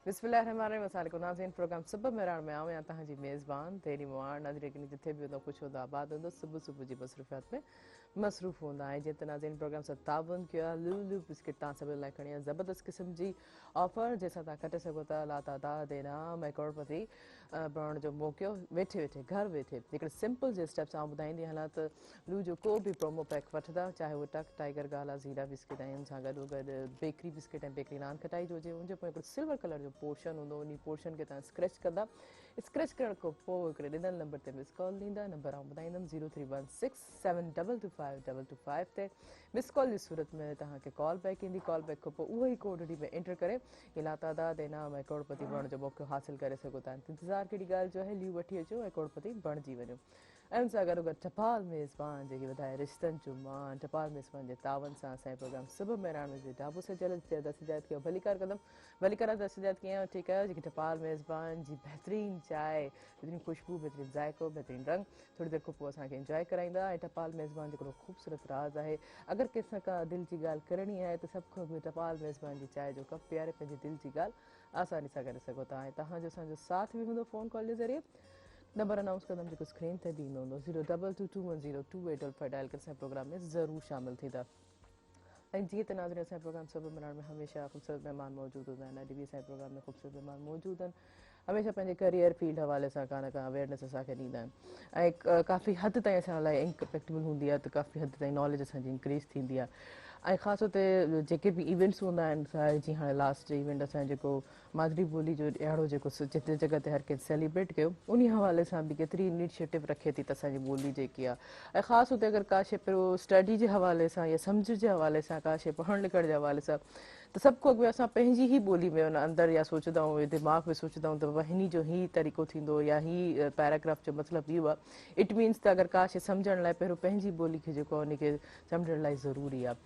बिस्मिल्लाहिर्रहमानिर्रहीम। अस्सलाम नाज़रीन, प्रोग्राम सुबह मेरान में आऊँ या तहां जी मेज़बान तेरी मुआर नाज़रीन कि जिथे भी होंदो खुश होंदो आबाद होंदो सुबह सुबह जी मसरूफ़ियात में मसरूफ़ होंदा है। जीअं त नाज़रीन प्रोग्राम सां ताबन किया लूलू बिस्किट तव्हां सभिनी लाइ खणी आहे ज़बरदस्त क़िस्म जी ऑफर जंहिंसां तव्हां कटे सघो था लातादाद इनाम ऐं करोड़पति बणण जो मौक़ो वेठे वेठे घर वेठे हिकिड़े सिंपल जे स्टेप सां ॿुधाईंदी हलां त लू जो को बि प्रोमो पैक वठंदा चाहे उहो टक टाइगर गाला ज़ीरा बिस्किट ऐं हुन सां गॾो गॾु बेकरी बिस्किट ऐं बेकरी नान खटाई जो हुजे उनजे पोइ हिकिड़ो सिल्वर कलर जो पोर्शन हूंदो उन पोर्शन खे तव्हां स्क्रैच कंदा स्क्रैच करण खां पोइ हिकिड़े ॾिनल नंबर ते मिस कॉल ॾींदा नंबर आउं ॿुधाईंदमि 0316722525 ते मिस कॉल जी सूरत में तव्हांखे कॉल बैक ईंदी कॉल बैक खां पोइ उहो ई कोड डी में एंटर करे ये लातादाद इनाम ऐं करोड़पति बणण जो मौक़ो हासिल करे सघो था इंतज़ारु कहिड़ी ॻाल्हि जो आहे ल्यू वठी अचो ऐं करोड़पति बणिजी वञो ऐं हुन सां गॾो गॾु टपाल मेज़बान जेकी वधाए रिश्तनि जो मान टपाल मेज़बान जे तावन सां असांजो प्रोग्राम सुबुह मेरान जे ढाबो से जल्द दस्तजात कयो भलीकार कदम भलीकार दस्तजात कीअं ठीकु आहे जेकी टपाल मेज़बान जी बहितरीन चांहि बहितरीन खुशबू बहितरीन ज़ाइक़ो बहितरीन रंग थोड़ी देरि खां पोइ असांखे इंजॉय कराईंदा ऐं टपाल मेज़बान जो हिकिड़ो ख़ूबसूरत राज़ आहे अगरि कंहिंसां का दिलि जी ॻाल्हि करणी आहे त सभु खां अॻु टपाल मेज़बान जी चांहि जो कप पीआरे पंहिंजी दिलि जी ॻाल्हि आसानी सां करे सघो था ऐं तव्हांजो असांजो साथ बि हूंदो फ़ोन कॉल जे ज़रिए नंबर अनाउंस कंदमि जेको स्क्रीन ते बि ईंदो हूंदो 02221022885 डायल करे असांजे प्रोग्राम में ज़रूरु शामिलु थींदा ऐं जीअं त नाज़रीन असांजे प्रोग्राम सुबुह मिलण में हमेशह ख़ूबसूरत महिमान मौजूदु हूंदा आहिनि अॼु बि असांजे प्रोग्राम में ख़ूबसूरत महिमान मौजूदु आहिनि हमेशह पंहिंजे करियर फील्ड हवाले सां का न का अवेयरनेस असांखे ॾींदा आहिनि ऐं काफ़ी हद ताईं असां लाइ इम्पैक्टेबल हूंदी आहे त काफ़ी हद ताईं नॉलेज असांजी इंक्रीज़ थींदी आहे ऐं ख़ासि तौर ते जेके बि इवेंट्स हूंदा आहिनि जीअं हाणे लास्ट इवेंट असांजो जेको मादरी ॿोली जो ॾियारो जेको जिते जॻह ते हर कंहिं सेलिब्रेट कयो उन हवाले सां बि केतिरी इनिशिएटिव रखे थी त असांजी ॿोली जेकी आहे ऐं ख़ासि तौर ते अगरि का शइ पहिरियों स्टडी जे हवाले सां या सम्झ जे हवाले सां का शइ पढ़ण लिखण जे हवाले सां त सभु खां अॻु असां पंहिंजी ई ॿोली में हुन अंदरि या सोचंदा आहियूं दिमाग़ में सोचंदा आहियूं त हिन जो ही तरीक़ो थींदो या ही पैराग्राफ जो मतिलबु इहो आहे इट मीन्स त अगरि का शइ सम्झण लाइ पहिरियों पंहिंजी ॿोली खे जेको आहे उनखे सम्झण लाइ ज़रूरी आहे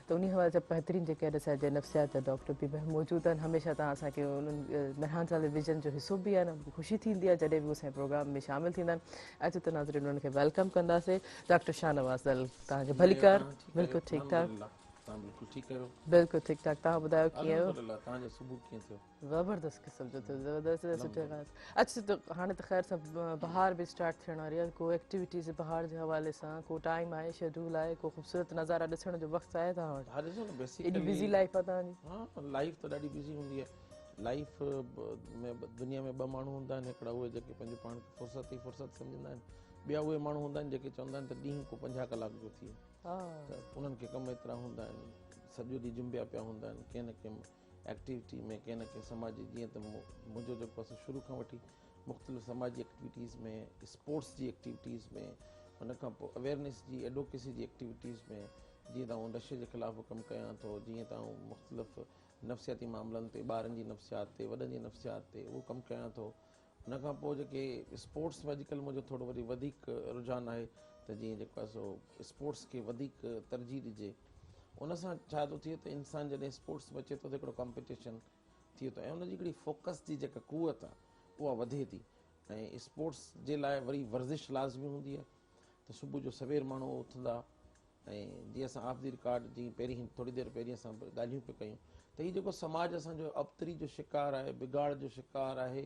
त उन हवाले सां बहितरीनु जेके आहिनि असांजे नफ़्सियात जा डॉक्टर बि मौजूदु आहिनि हमेशह तव्हां असांखे उन्हनि मेहरान टेलीविज़न जो हिसो बि आहे न ख़ुशी थींदी आहे जॾहिं बि उहे असांजे प्रोग्राम में शामिलु थींदा आहिनि अचो त नाज़रीन उन्हनि खे वेलकम कंदासीं डॉक्टर शाहनवाज़ दल तव्हांजो भलीकार बिल्कुलु ठीकु ठाक बिल्कुलु ठीकु ठाक तव्हां ॿुधायो कीअं आहियो ज़बरदस्त क़िस्म जो थियो ज़बरदस्त सुठे अच्छा त हाणे त ख़ैर सभु बहार बि स्टार्ट थियण वारी आहे को एक्टिविटीज़ बहार जे हवाले सां को टाइम आहे शेड्यूल आहे को ख़ूबसूरत नज़ारा ॾिसण जो वक़्तु आहे तव्हां वटि एॾी बिज़ी लाइफ आहे तव्हांजी लाइफ त ॾाढी बिज़ी हूंदी आहे लाइफ में दुनिया में ॿ माण्हू हूंदा आहिनि हिकिड़ा उहे जेके पंहिंजो पाण खे फ़ुर्सत सम्झंदा आहिनि ॿिया उहे माण्हू हूंदा आहिनि जेके चवंदा आहिनि त ॾींहं को 50 कलाक जो थिए त उन्हनि खे कम एतिरा हूंदा आहिनि सॼो ॾींहुं जुंबिया पिया हूंदा आहिनि कंहिं न कंहिं एक्टिविटी में कंहिं न कंहिं समाज जी जीअं त मुंहिंजो जेको आहे शुरू खां वठी मुख़्तलिफ़ समाजी एक्टिविटीज़ में स्पोर्ट्स जी एक्टिविटीज़ में हुन खां पोइ अवेयरनेस जी एडवोकेसी जी एक्टिविटीज़ में जीअं त नशे जे ख़िलाफ़ु कमु कयां थो जीअं त मुख़्तलिफ़ नफ़्सियाती मामलनि ते ॿारनि जी नफ़्सियात ते वॾनि जी नफ़्सियात ते उहो कमु कयां थो हुन खां पोइ जेके स्पोर्ट्स में अॼुकल्ह मुंहिंजो थोरो वरी वधीक रुझान आहे त जीअं जेको आहे सो स्पोर्ट्स खे वधीक तरजीह ॾिजे उन सां छा थो थिए त इंसानु जॾहिं स्पोर्ट्स में अचे थो त हिकिड़ो कॉम्पिटिशन थिए थो ऐं उनजी हिकिड़ी फोकस जी जेका कुवत आहे उहा वधे थी ऐं स्पोर्ट्स जे लाइ वरी वर्ज़िश लाज़मी हूंदी आहे त सुबुह जो सवेर माण्हू उथंदा ऐं जीअं असां ऑफ द रिकॉर्ड जीअं पहिरीं थोरी देरि पहिरीं असां ॻाल्हियूं पिया कयूं त हीउ जेको समाज असांजो अबतरी जो शिकार आहे बिगाड़ जो शिकार आहे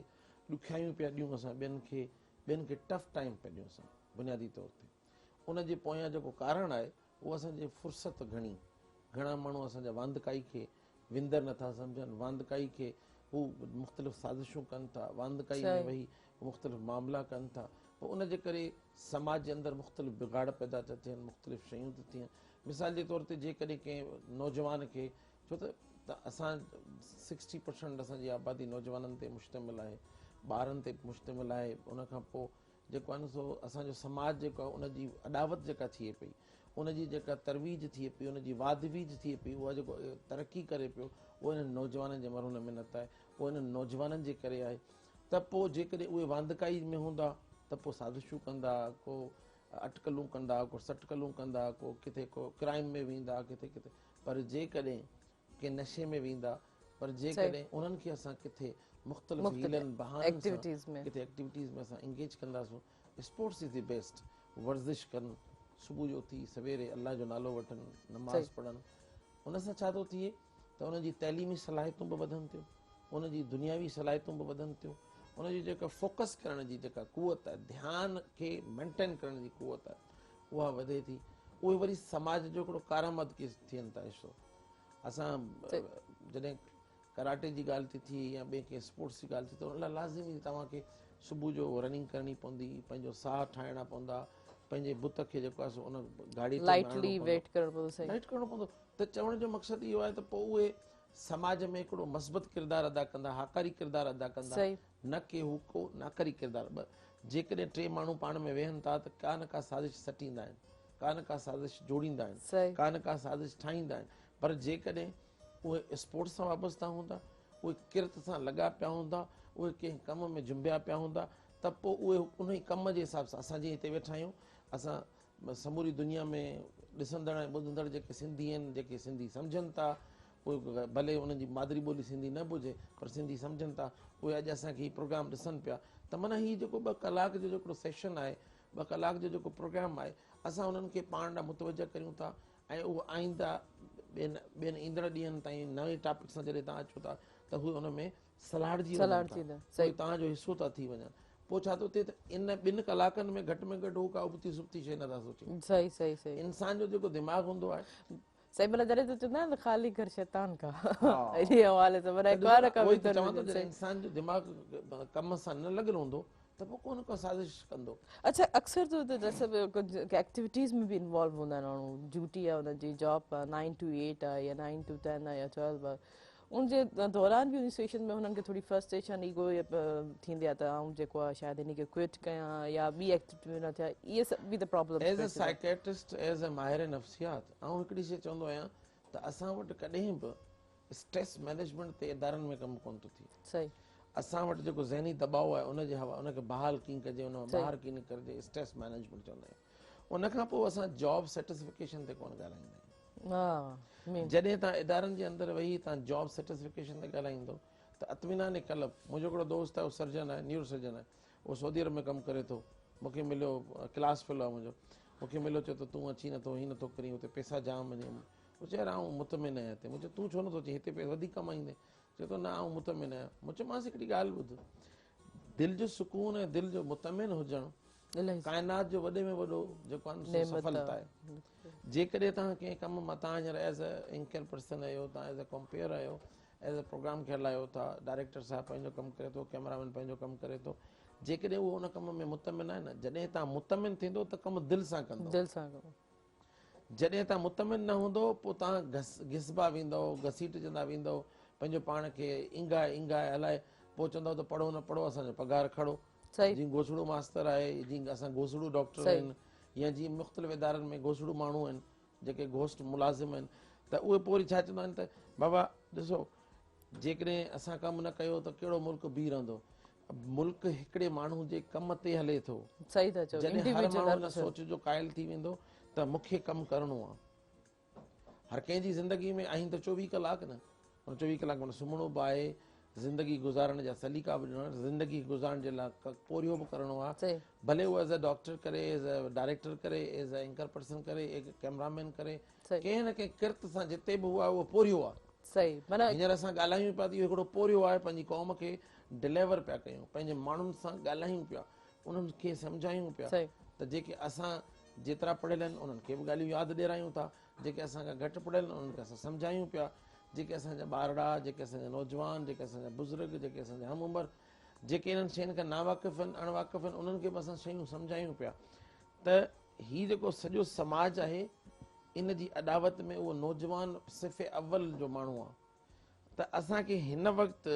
ॾुखियायूं पिया ॾियूं असां ॿियनि खे टफ टाइम पिया ॾियूं असां बुनियादी तौर ते उनजे पोयां जेको कारण आहे उहो असांजी फ़ुर्सत घणा माण्हू असांजा वांदकाई खे विंदर नथा सम्झनि वांदकाई खे हू मुख़्तलिफ़ साज़िशूं कनि था वांदकाई में वेही मुख़्तलिफ़ मामला कनि था पोइ उनजे करे समाज जे अंदरि मुख़्तलिफ़ बिगाड़ पैदा था थियनि मुख़्तलिफ़ शयूं थी थियनि मिसाल जे तौर ते जेकॾहिं कंहिं नौजवान खे छो त असां 60% असांजी आबादी नौजवाननि ते मुश्तमिल आहे ॿारनि ते मुश्तमिल आहे उनखां पोइ जेको आहे न सो असांजो समाज जेको आहे उनजी अॾावत जेका थिए पई उनजी जेका तरवीज थिए पई उनजी वादवीज थिए पई उहा जेको तरक़ी करे पियो उहो इन्हनि नौजवाननि जे मरून में नथा आहे उहो इन्हनि नौजवाननि जे करे आहे त पोइ जेकॾहिं उहे वांदकाई में हूंदा त पोइ साज़िशूं कंदा को अटकलूं कंदा को सटकलूं कंदा को किथे को क्राइम में वेंदा किथे किथे पर जेकॾहिं के नशे में वेंदा पर जेकॾहिं उन्हनि खे असां किथे मुख़्तलिफ़ हीलनि बहाननि सां किथे एक्टिविटीज़ में असां इंगेज कंदासीं स्पोर्ट्स इज़ द बेस्ट वर्ज़िश कनि सुबुह जो उथी सवेरे अल्लाह जो नालो वठनि नमाज़ पढ़नि उन सां छा थो थिए त उनजी तइलीमी सलाहियतूं बि वधनि थियूं उनजी दुनियावी सलाहियतूं बि वधनि थियूं, उनजी जेका फोकस करण जी जेका कुवत आहे, ध्यानु खे मेंटेन करण जी कुवत आहे, उहा वधे थी। उहे वरी समाज जो हिकिड़ो कारआमद थियनि था। ॾिसो असां जॾहिं कराटे जी ॻाल्हि थी थी या ॿिए कंहिं स्पोर्ट्स जी ॻाल्हि थी, त उन लाइ लाज़िमी तव्हांखे सुबुह जो रनिंग करणी पवंदी, पंहिंजो साह ठाहिणा पवंदा, पंहिंजे बुत खे जेको आहे उन गाड़ी ते लाइटली वेट करणो पवंदो। सही, लाइट करणो पवंदो। त चवण जो मक़सदु इहो आहे त पोइ उहे समाज में हिकिड़ो मस्बत किरदारु अदा कंदा, हाकारी किरदारु अदा कंदा, सही, न की हू को नाकारी किरदारु। जेकॾहिं टे माण्हू पाण में वेहनि था त का न का साज़िश सटींदा आहिनि, का न का साज़िश जोड़ींदा आहिनि, सही, का न का साज़िश ठाहींदा आहिनि। पर जेकॾहिं उहे स्पोर्ट्स सां वाबस्ता हूंदा, उहे किरत सां लॻा पिया हूंदा, उहे कंहिं कम में जुंबिया पिया हूंदा, त पोइ उहे उन ई कम जे हिसाब सां असां जीअं हिते वेठा आहियूं, असां समूरी दुनिया में ॾिसंदड़ ऐं ॿुधंदड़ जेके सिंधी आहिनि, जेके सिंधी सम्झनि था, उहे भले उन्हनि जी मादरी ॿोली सिंधी न ॿुझे पर सिंधी सम्झनि था, उहे अॼु असांखे हीउ प्रोग्राम ॾिसनि पिया। त माना हीउ जेको 2 कलाक जो जेको सेशन आहे, 2 कलाक जो जेको प्रोग्राम आहे, असां उन्हनि खे पाण ॾांहुं मुतवजह करियूं था ऐं उहो आईंदा ॿियनि ईंदड़ ॾींहंनि ताईं नए टॉपिक सां जॾहिं तव्हां अचो था त उहे उन में सलाहजी वञनि था, उहे तव्हांजो हिसो था थी वञनि। पोइ छा थो थिए त इन 2 कलाकनि में घटि में घटि हू का उबती सुबती शइ नथा सोचनि। सही सही सही, इंसान जो जेको दिमाग़ हूंदो आहे, सही, मतलब जॾहिं तो चवंदा आहिनि ख़ाली घर शैतान का इहे हवाले सां माना हिकु बार उहो ई त चवां थो, जॾहिं इंसान जो दिमाग़ कम सां न लॻियल हूंदो त पोइ को न को साज़िश कंदो। अच्छा, अक्सर तो जैसे कुछ एक्टिविटीज़ में भी इन्वॉल्व हूंदा आहिनि माण्हू, ड्यूटी आहे हुनजी, जॉब 9 to 8 आहे या 9 to 10 आहे या 12 आहे, उनजे दौरान बि उन सिचुएशन में हुननि खे थोरी फ्रस्ट्रेशन ईगो थींदी आहे त आउं जेको आहे शायदि इन खे क्विट कयां या ॿी एक्टिविटी में न थिया, इहे सभु बि त problem. As a psychiatrist, as a माहिर नफ़्सियात, आउं हिकिड़ी शइ चवंदो आहियां त असां वटि कॾहिं बि स्ट्रेस मैनेजमेंट ते इदारनि में कमु कोन थो थिए। सही, असां वटि जेको ज़हनी दबाव आहे उनजे हवा उनखे बहाल कीअं कजे, उन मां ॿाहिरि कीअं निकिरिजे, स्ट्रेस मैनेजमेंट चवंदा आहियूं। उनखां पोइ असां जॉब सेटिस्फिकेशन ते कोन ॻाल्हाईंदा आहियूं। जॾहिं तव्हां इदारनि जे अंदरि वेही तव्हां जॉब सेटिस्फिकेशन ते ॻाल्हाईंदो त इत्मीनान कल्ब। मुंहिंजो हिकिड़ो दोस्त आहे, उहो सर्जन आहे, न्यूरो सर्जन आहे, उहो सऊदी अरब में कमु करे थो। मूंखे मिलियो, क्लास फेलो आहे मुंहिंजो, मूंखे मिलियो, चयो त तूं अची नथो, हीअं नथो करी, हुते पैसा जाम वञे। मूं चयो यार आउं मुतमिन आहियां हिते। मूं चयो तूं छो नथो अची, हिते पैसा वधीक कमाईंदे? चए थो न आउं मुतमिन आहियां। मूं चयोमांसि हिकिड़ी ॻाल्हि ॿुध, दिलि जो सुकून ऐं दिलि जो मुतमिन हुजणु काइनात जो वॾे में वॾो जेको आहे सफलता आहे। जेकॾहिं तव्हां कंहिं कम मां, तव्हां हींअर एज़ अ एंकर पर्सन आहियो, तव्हां एज़ अ कंपेयर आहियो, एज़ अ प्रोग्राम खे हलायो था, डायरेक्टर साहब पंहिंजो कमु करे थो, कैमरामैन पंहिंजो कमु करे थो, जेकॾहिं उहो उन कम में मुतमिन आहे न, जॾहिं तव्हां मुतमिन थींदो त कमु दिलि सां कंदो। जॾहिं तव्हां मुतमिन न हूंदो पोइ तव्हां घिसबा वेंदव, घसीटजंदा वेंदव, पंहिंजो पाण खे इंगाए हलाए, पोइ चवंदव त पढ़ो न पढ़ो असांजो पघार खड़ो। जीअं घोसड़ो मास्तर आहे, जीअं असां घोसड़ो डॉक्टर आहिनि, या जीअं मुख़्तलिफ़ इदारनि में घोसड़ो माण्हू आहिनि जेके घोस्ट मुलाज़िम आहिनि, त उहे पोइ वरी छा चवंदा आहिनि त बाबा ॾिसो, जेकॾहिं असां कमु न कयो त कहिड़ो मुल्क बीह रहंदो। मुल्क हिकिड़े माण्हू जे कम ते हले थो। जॾहिं हर माण्हू हिन सोच जो क़ाइल थी वेंदो त मूंखे कमु करिणो आहे। हर कंहिंजी ज़िंदगी में आहिनि त 24 कलाक न, उन 24 कलाक में सुम्हणो बि आहे, ज़िंदगी गुज़ारण जा सलीका बि ॾियणा, ज़िंदगी गुज़ारण जे लाइ पोरियो बि करिणो आहे। भले उहो एज़ अ डॉक्टर करे, एज़ अ डायरेक्टर करे, एज़ अ एंकर पर्सन करे, एज़ अ कैमरामैन करे, कंहिं न कंहिं किरत सां जिते बि हुआ उहो पोरियो आहे। हींअर असां ॻाल्हायूं पिया त इहो हिकिड़ो पोरियो आहे, पंहिंजी क़ौम खे डिलीवर पिया कयूं, पंहिंजे माण्हुनि सां ॻाल्हायूं पिया, उन्हनि खे सम्झायूं पिया त जेके असां जेतिरा पढ़ियल आहिनि उन्हनि खे बि ॻाल्हियूं यादि ॾियारायूं था, जेके असांखां घटि पढ़ियल आहिनि उन्हनि खे असां सम्झायूं पिया, जेके असांजा ॿारड़ा, जेके असांजा नौजवान, जेके असांजा बुज़ुर्ग, जेके असांजा हम उमिरि, जेके इन्हनि शयुनि खां नावाक़िफ़ आहिनि, अणवाक़िफ़ आहिनि, उन्हनि खे बि असां शयूं सम्झायूं पिया त हीउ जेको सॼो समाज आहे इन जी अॾावत में उहो नौजवान सिफ़े अव्वल जो माण्हू आहे। त असांखे हिन वक़्तु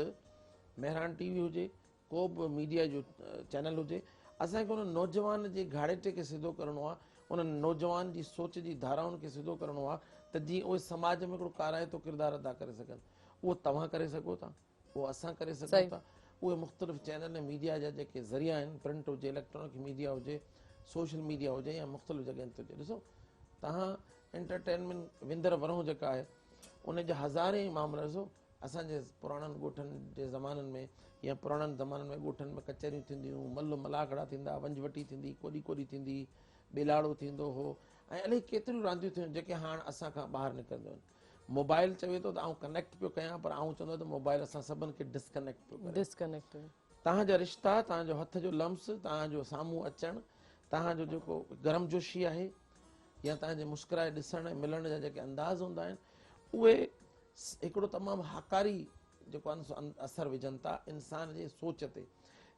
मेहरान टीवी हुजे, को बि मीडिया जो चैनल हुजे, असांखे उन नौजवान जे घाड़ेटे खे सिधो करिणो आहे, उन नौजवान जी सोच जी धाराउनि खे सिधो करिणो आहे त जीअं उहे समाज में हिकिड़ो काराइतो किरदारु अदा करे सघनि। उहो तव्हां करे सघो था, उहो असां करे सघूं था, उहे मुख़्तलिफ़ चैनल मीडिया जा जेके ज़रिया आहिनि, प्रिंट हुजे, इलेक्ट्रॉनिक मीडिया हुजे, सोशल मीडिया हुजे या मुख़्तलिफ़ जॻहियुनि ते हुजे। ॾिसो तव्हां एंटरटेनमेंट विंदर वरो जेका आहे उन जा हज़ारे मामला ॾिसो, असांजे पुराणनि ॻोठनि जे ज़माननि में या पुराणनि ज़माननि में ॻोठनि में कचहरियूं थींदियूं, मल मलाखड़ा थींदा, वंजवटी थींदी, कोॾी कोॾी थींदी, बेलाड़ो थींदो हो, ऐं अलाही केतिरियूं रांदियूं थियूं जेके हाणे असां खां ॿाहिरि निकिरंदियूं आहिनि। मोबाइल चवे थो त आउं कनेक्ट पियो कयां, पर आउं चवंदो त मोबाइल असां सभिनि खे डिस्कनेक्ट पियो करे। डिस्कनेक्टेड। तव्हांजा रिश्ता, तव्हांजो हथ जो लम्स, तव्हांजो साम्हूं अचणु, तव्हांजो जेको गर्मजोशी आहे या तव्हांजे मुस्कुराए ॾिसण ऐं मिलण जा जेके अंदाज़ हूंदा आहिनि, उहे हिकिड़ो तमामु हकारी जेको आहे न असरु विझनि था इंसान जे सोच ते,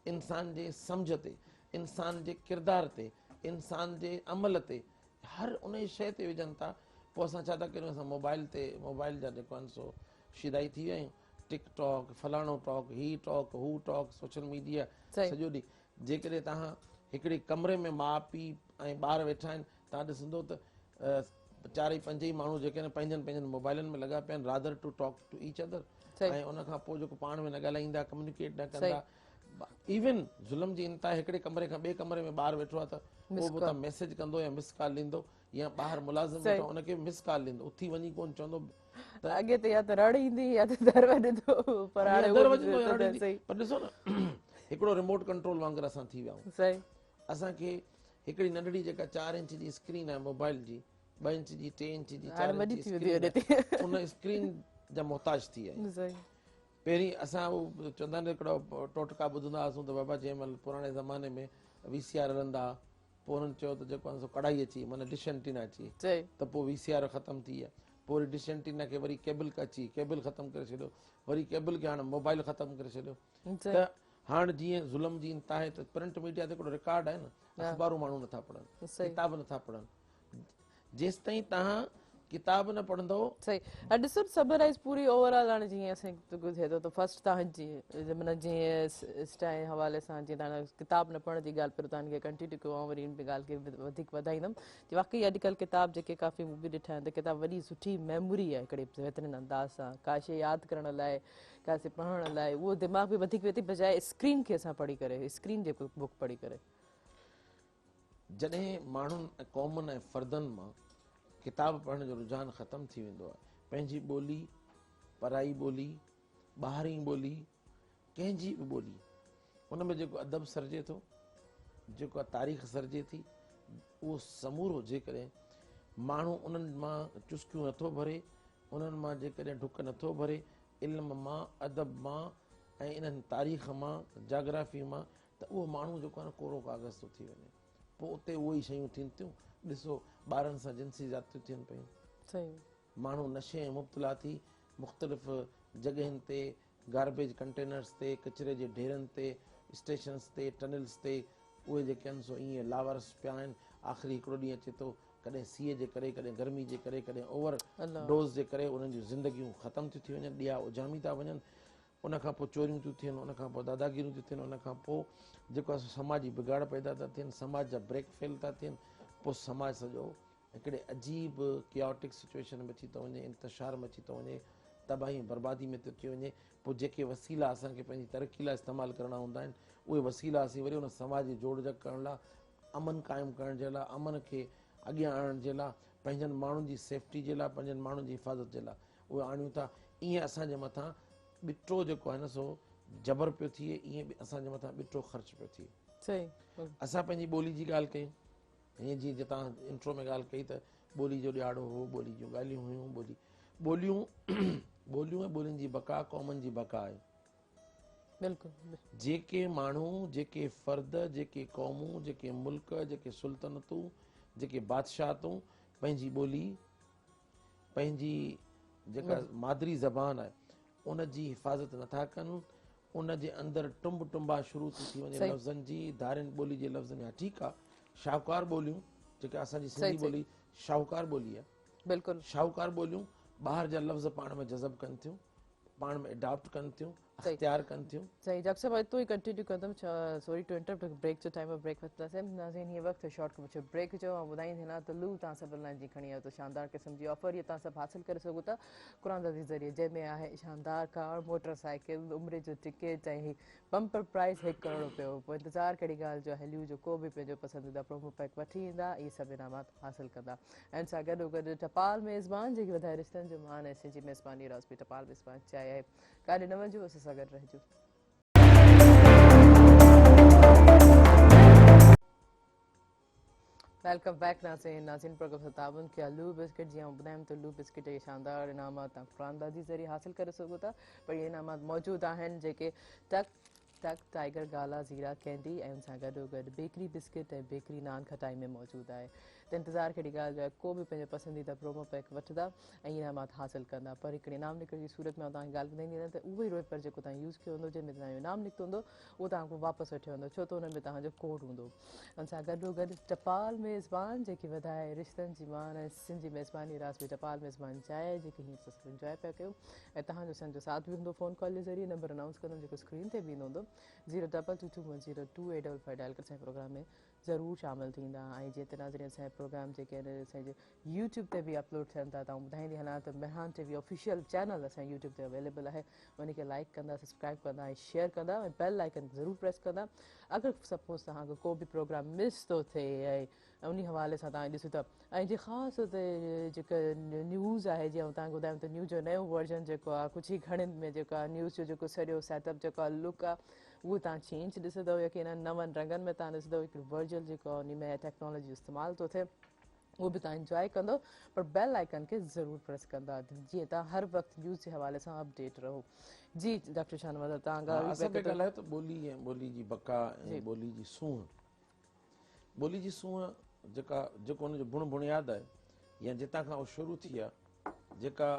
इंसान जे सम्झ ते, इंसान जे किरदार ते, इंसान जे अमल ते, हर उन शइ ते विझनि था। पोइ असां छा था कयूं, असां मोबाइल जा जेको आहिनि सो शिदाई थी विया आहियूं। टिकटॉक, फलाणो टॉक, ही टॉक, हू टॉक, सोशल मीडिया सही। सॼो ॾींहुं। जेकॾहिं तव्हां हिकिड़े कमरे में माउ पीउ ऐं ॿार वेठा आहिनि, तव्हां ॾिसंदो त चारई पंज ई माण्हू जेके आहिनि पंहिंजनि मोबाइलनि में लॻा पिया आहिनि, rather to talk to each other. ऐं उनखां पोइ जेको पाण में न ॻाल्हाईंदा, कम्युनिकेट न कंदा। इवन ज़ुल्म जी इंतिहा, हिकिड़े कमरे खां ॿिए कमरे में ॿारु वेठो आहे त उहो बि त मैसेज कंदो या मिस कॉल ॾींदो, या ॿाहिरि मुलाज़िम वेठो उनखे मिस कॉल ॾींदो, उथी वञी कोन चवंदो। अॻे त या त रड़ ईंदी या त दर वञंदो, पर हाणे पर ॾिसो न, हिकिड़ो रिमोट कंट्रोल वांगुरु असां थी विया आहियूं। सही। असांखे हिकिड़ी नंढड़ी जेका 4 इंच जी स्क्रीन आहे मोबाइल जी, 2 इंच जी, 3 इंच जी, 4 इंच जी स्क्रीन, उन स्क्रीन जा मोहताज थी विया आहियूं। पहिरीं असां उहो चवंदा आहिनि, हिकिड़ो टोटका ॿुधंदा हुआसीं त बाबा जंहिं महिल पुराणे ज़माने में VCR हलंदा, पोइ हुननि चयो त जेको आहे कढ़ाई अची, माना डिश एंटीना अची, त पोइ VCR ख़तमु थी विया। पोइ वरी डिश एंटीना खे वरी केबल अची, केबल ख़तमु करे छॾियो, वरी केबल खे हाणे मोबाइल ख़तमु करे छॾियो। त हाणे जीअं ज़ुल्म जी इंतिहा आहे त प्रिंट मीडिया ते हिकिड़ो रिकॉर्ड आहे न, अख़बारूं माण्हू नथा पढ़नि, किताब नथा पढ़नि। जेसि ताईं तव्हां किताब न पढ़ंदो। सही। ऐं ॾिसो समराइज़ पूरी ओवरऑल हाणे जीअं असांखे थिए थो त फस्ट तव्हांजी माना जीअं स्टाइ हवाले सां जीअं तव्हां किताब न पढ़ण जी ॻाल्हि पहिरियों तव्हांखे कंटिन्यू कयो, ऐं वरी इन ॻाल्हि खे वधीक वधाईंदमि कि वाक़ई अॼुकल्ह किताब जेके काफ़ी मूं बि ॾिठा आहिनि त किताब वॾी सुठी मेमोरी आहे हिकिड़े बहितरीन अंदाज़ सां, का शइ यादि करण लाइ, का शइ पढ़ण लाइ, उहो दिमाग़ में वधीक वेंदी बजाए स्क्रीन खे असां पढ़ी करे, स्क्रीन जे बुक पढ़ी करे। जॾहिं माण्हुनि ऐं क़ौमुनि ऐं फ़र्दनि मां किताब पढ़ण जो रुझान ख़तमु थी वेंदो आहे, पंहिंजी ॿोली, पराई ॿोली, ॿाहिरीं ॿोली, कंहिंजी बि ॿोली, उन में जेको अदब सरिजे थो, जेको आहे तारीख़ सरिजे थी, उहो समूरो जेकॾहिं माण्हू उन्हनि मां चुस्कियूं नथो भरे, उन्हनि मां जेकॾहिं डुक नथो भरे, इल्म मां, अदब मां ऐं इन्हनि तारीख़ मां, जाग्राफी मां, त उहो माण्हू जेको आहे न कोरो काग़ज़ थो थी वञे। पोइ उते उहे ई शयूं थियनि थियूं। ॾिसो ॿारनि सां जिन्सी ज़्यादतियूं थियनि पियूं, माण्हू नशे ऐं मुब्तला थी मुख़्तलिफ़ जॻहियुनि ते, गार्बेज कंटेनर्स ते, कचिरे जे ढेरनि ते, स्टेशन्स ते, टनल्स ते, उहे जेके आहिनि सो ईअं लावारस पिया आहिनि। आख़िरी हिकिड़ो ॾींहुं अचे थो, कॾहिं सीअ जे करे, कॾहिं गर्मी जे करे, कॾहिं ओवर डोज़ जे करे उन्हनि जूं ज़िंदगियूं ख़तमु थियूं थी वञनि, ॾिया उजामी था वञनि। उनखां पोइ चोरियूं थियूं थियनि, उनखां पोइ दादागिरियूं थियूं थियनि, उनखां पोइ जेको आहे समाजी बिगाड़ पैदा था थियनि, समाज जा ब्रेक फेल था थियनि, पोइ समाज सॼो हिकिड़े अजीब कियाटिक सिचुएशन में अची थो वञे, इंतशार में अची थो वञे, तबाही बर्बादी में थो थी वञे। पोइ जेके वसीला असांखे पंहिंजी तरक़ी लाइ इस्तेमालु करणा हूंदा आहिनि, उहे वसीला असीं वरी उन समाज जी जोड़ जक करण लाइ, अमन क़ाइमु करण जे लाइ, अमन खे अॻियां आणण जे लाइ, पंहिंजनि माण्हुनि जी सेफ्टी जे लाइ, पंहिंजनि माण्हुनि जी हिफ़ाज़त जे लाइ उहे आणियूं था। ईअं असांजे मथां ॿिटो जेको आहे न सो जबर पियो थिए, ईअं बि असांजे मथां ॿिटो ख़र्च पियो थिए। असां पंहिंजी ॿोली जी ॻाल्हि कयूं, हीअं जीअं तव्हां इंट्रो में ॻाल्हि कई त ॿोली जो ॾियारो हो, ॿोली जूं ॻाल्हियूं हुयूं, ॿोलियूं ऐं ॿोलियुनि जी बका क़ौमुनि जी बका आहे। बिल्कुलु। जेके माण्हू, जेके फ़र्द, जेके क़ौमूं, जेके मुल्क, जेके सुल्तनतूं, जेके बादशाहतूं पंहिंजी ॿोली, पंहिंजी जेका मादरी ज़बान आहे उन जी हिफ़ाज़त नथा कनि, उन जे अंदरि टुंब टुंबा शुरू थी वञे लफ़्ज़नि जी, धारियुनि ॿोली जे लफ़्ज़नि। हा ठीकु आहे, शाहूकार ॿोलियूं जेका असांजी सिंधी ॿोली शाहूकार ॿोली आहे, बिल्कुलु शाहूकार ॿोलियूं ॿाहिरि जा लफ़्ज़ पाण में जज़ब कनि थियूं, पाण में एडॉप्ट कनि थियूं, अख़्तियार कनि थियूं। सही डॉक्टर साहब, इतो ई कंटिन्यू कंदमि, सॉरी टू इंटरप्ट, ब्रेक जो टाइम ब्रेक वरितासीं नाज़रीन। हीअ वक़्तु शॉर्ट खां पुछो ब्रेक जो, ऐं ॿुधाईंदी न त लू तव्हां सभु लाइ जी खणी आयो त शानदार क़िस्म जी ऑफर इहा तव्हां सभु हासिलु करे सघो था क़ुरान जे ज़रिए, जंहिंमें आहे शानदार कार, मोटरसाइकिल, उमिरि जो टिकट ऐं बम्पर प्राइज़ ₹1 करोड़। पोइ इंतज़ारु कहिड़ी ॻाल्हि जो आहे, लू जो को बि पंहिंजो पसंदीदा प्रोमो पैक वठी ईंदा, इहे सभु इनामात हासिलु कंदा। ऐं सां गॾोगॾु टपाल मेज़बान जेकी वधाए रिश्तनि जो मान ऐं सिंधी मेज़बानी राज़ बि टपाल मेज़बान चाहे आहे। काॾे न वञो, असां सां गॾु रहिजो। वेलकम बैक नाज़रीन नाज़रीन प्रोग्राम सतावन के लू बिस्किट जी ॿुधायूं त लू बिस्किट के शानदार इनामात तव्हां क़ुरानदादी ज़रिए हासिल करे सघो था पर इहे इनामात मौजूदु आहिनि जेके टक टक टाइगर गाला ज़ीरा कैंडी ऐं उन सां गॾोगॾु बेकरी बिस्किट ऐं बेकरी नान खटाई में मौजूदु आहे त इंतज़ारु कहिड़ी ॻाल्हि जो आहे को बि पंहिंजो पसंदीदा प्रोमो पैक वठंदा ऐं इनामात हासिल कंदा पर हिकिड़े इनाम निकिरण जी सूरत में तव्हांखे ॻाल्हि ॿुधाईंदी रहंदी त उहो ई रोएपर जेको तव्हां यूज़ कयो हूंदो जंहिंमें तव्हांजो इनाम निकितो हूंदो उहो तव्हांखां वापसि वठियो वेंदो छो त हुन में तव्हांजो कोड हूंदो उन सां गॾोगॾु टपाल मेज़बान जेकी वधाए रिश्तनि जी मान ऐं सिंधी मेज़बानी रास में टपाल मेज़बान चाहे जेके हींअर असां इंजॉय पिया कयूं ऐं तव्हांजो असांजो साथ बि हूंदो फ़ोन कॉल जे ज़रिए नंबर अनाउंस कंदमि जेको स्क्रीन ते बि ईंदो हूंदो 02221028555 डायल करे असांजे प्रोग्राम में ज़रूरु शामिलु थींदा ऐं जीअं त नाज़रीन असांजे प्रोग्राम जेके आहिनि असांजे यूट्यूब ते बि अपलोड थियनि था तव्हां ॿुधाईंदी हलां त मेहान टीवी ऑफिशियल चैनल असांजे यूट्यूब ते अवेलेबल आहे उनखे लाइक कंदा सब्सक्राइब कंदा ऐं शेयर कंदा ऐं बेल आइकन ज़रूरु प्रेस कंदा अगरि सपोज़ तव्हांखे को बि प्रोग्राम मिस थो थिए ऐं उन हवाले सां तव्हां ॾिसो था ऐं जे ख़ासि ते जेका न्यूज़ आहे जीअं तव्हांखे ॿुधायूं त न्यूज़ जो नयो वर्जन जेको आहे कुझु ई घणनि में जेको आहे न्यूज़ जो जेको सॼो सेटअप जेको आहे लुक आहे उहो तव्हां चेंज ॾिसंदव यकीन नवनि रंगनि में तव्हां ॾिसंदव हिकिड़ो वर्जन जेको आहे उन में टेक्नोलॉजी इस्तेमालु थो थिए उहो बि तव्हां इंजॉय कंदो पर बेल आइकन खे ज़रूरु प्रेस कंदा जीअं तव्हां हर वक़्तु न्यूज़ जे हवाले सां अपडेट रहो जी डॉक्टर शानवाज़ तव्हां हा ॻाल्हि असां पिया पिया कयो ॻाल्हायो त ॿोली ऐं ॿोली जी बका जी ऐं ॿोली जी सूंहं ॿोली जी सूंहं जेको हुनजो बुण बुनियादु आहे या जितां खां उहो शुरू थी आहे जेका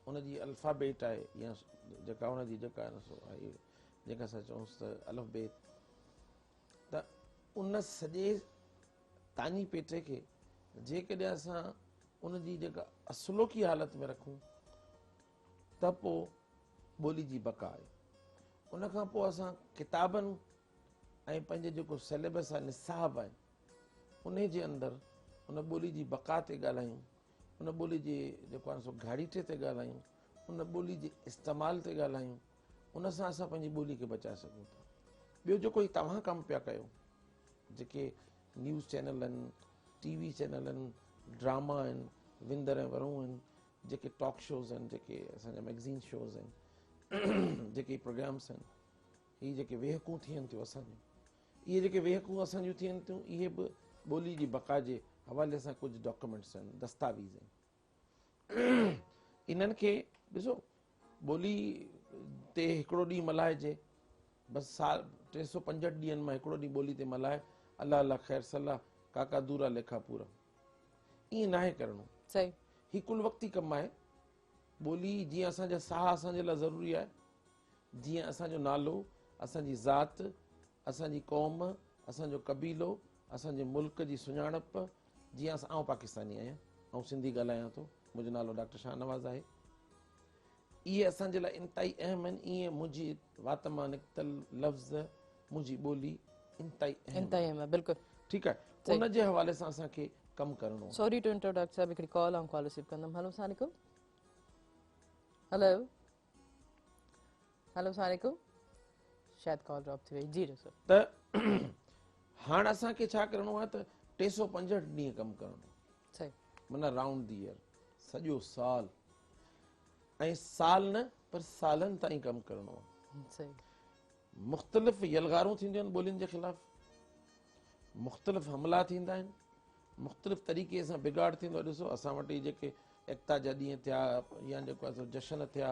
उनजी अल्फ़ाबेट आहे या जेका हुनजी जेका आहे न सो आहे जेका असां चऊंसि त अलफ़बेत त उन सॼे तानी पेटे खे जेकॾहिं असां उनजी जेका असुलोकी हालत में रखूं त पोइ ॿोली जी बका आहे उन खां पोइ असां किताबनि ऐं पंहिंजे जेको सिलेबस आहे निसाब आहे उन जे अंदरि उन ॿोली जी बका ते ॻाल्हायूं उन ॿोली जे जेको आहे सो घाड़ीटे ते ॻाल्हायूं उन ॿोली जे इस्तेमाल ते ॻाल्हायूं उन सां असां पंहिंजी ॿोली खे बचाए सघूं था ॿियो जेको तव्हां कमु पिया कयो जेके न्यूज़ चैनल आहिनि टीवी चैनल आहिनि ड्रामा आहिनि विंदर ऐं वरूं आहिनि जेके टॉक शोज़ आहिनि जेके असांजा मैगज़ीन शोज़ आहिनि जेके प्रोग्राम्स आहिनि इहे जेके वेहकूं थियनि थियूं असांजूं इहे जेके वेहकूं असांजूं थियनि थियूं इहे बि ॿोली जी बका जे हवाले सां कुझु डॉक्यूमेंट्स आहिनि दस्तावेज़ आहिनि इन्हनि खे ॾिसो ॿोली ते हिकिड़ो ॾींहुं मल्हाइजे बसि साल 365 ॾींहंनि मां हिकिड़ो ॾींहुं ॿोली ते मल्हाए अलाह अलाह ख़ैर सलाह काका दूरा लेखा पूरा ईअं नाहे करिणो सही ही कुल वक़्ती कमु आहे ॿोली जीअं असांजा साह असांजे लाइ ज़रूरी आहे जीअं असांजो नालो असांजी ज़ात असांजी क़ौम असांजो कबीलो असांजे मुल्क जी सुञाणप जीअं आउं पाकिस्तानी आहियां ऐं सिंधी ॻाल्हायां थो मुंहिंजो नालो डॉक्टर शाहनवाज़ आहे इहे असांजे लाइ इंतिहाई अहम आहिनि ईअं मुंहिंजी वात मां निकितल लफ़्ज़ मुंहिंजी ॿोली इंतिहाई अहम आहे इंतहा बिल्कुलु ठीकु आहे उन जे हवाले सां असांखे कमु करिणो आहे सॉरी टू इंटर डॉक्टर साहब हिकिड़ी कॉल ऐं कॉल रिसीव कंदमि हलो सलामकुम हेलो हेलो सलामकुम शायदि कॉल ड्रॉप थी वई जी डॉक्टर त हाणे असांखे छा करिणो आहे त 365 ॾींहं कमु करिणो सही माना राउंड दी ईयर सॼो साल ऐं साल न पर सालनि ताईं कमु करिणो आहे सही मुख़्तलिफ़ यलगारूं थींदियूं आहिनि ॿोलियुनि जे ख़िलाफ़ मुख़्तलिफ़ हमला थींदा आहिनि मुख़्तलिफ़ तरीक़े सां बिगाड़ थींदो ॾिसो असां वटि इहे जेके एकता जा ॾींहं थिया या जेको आहे सो जशन थिया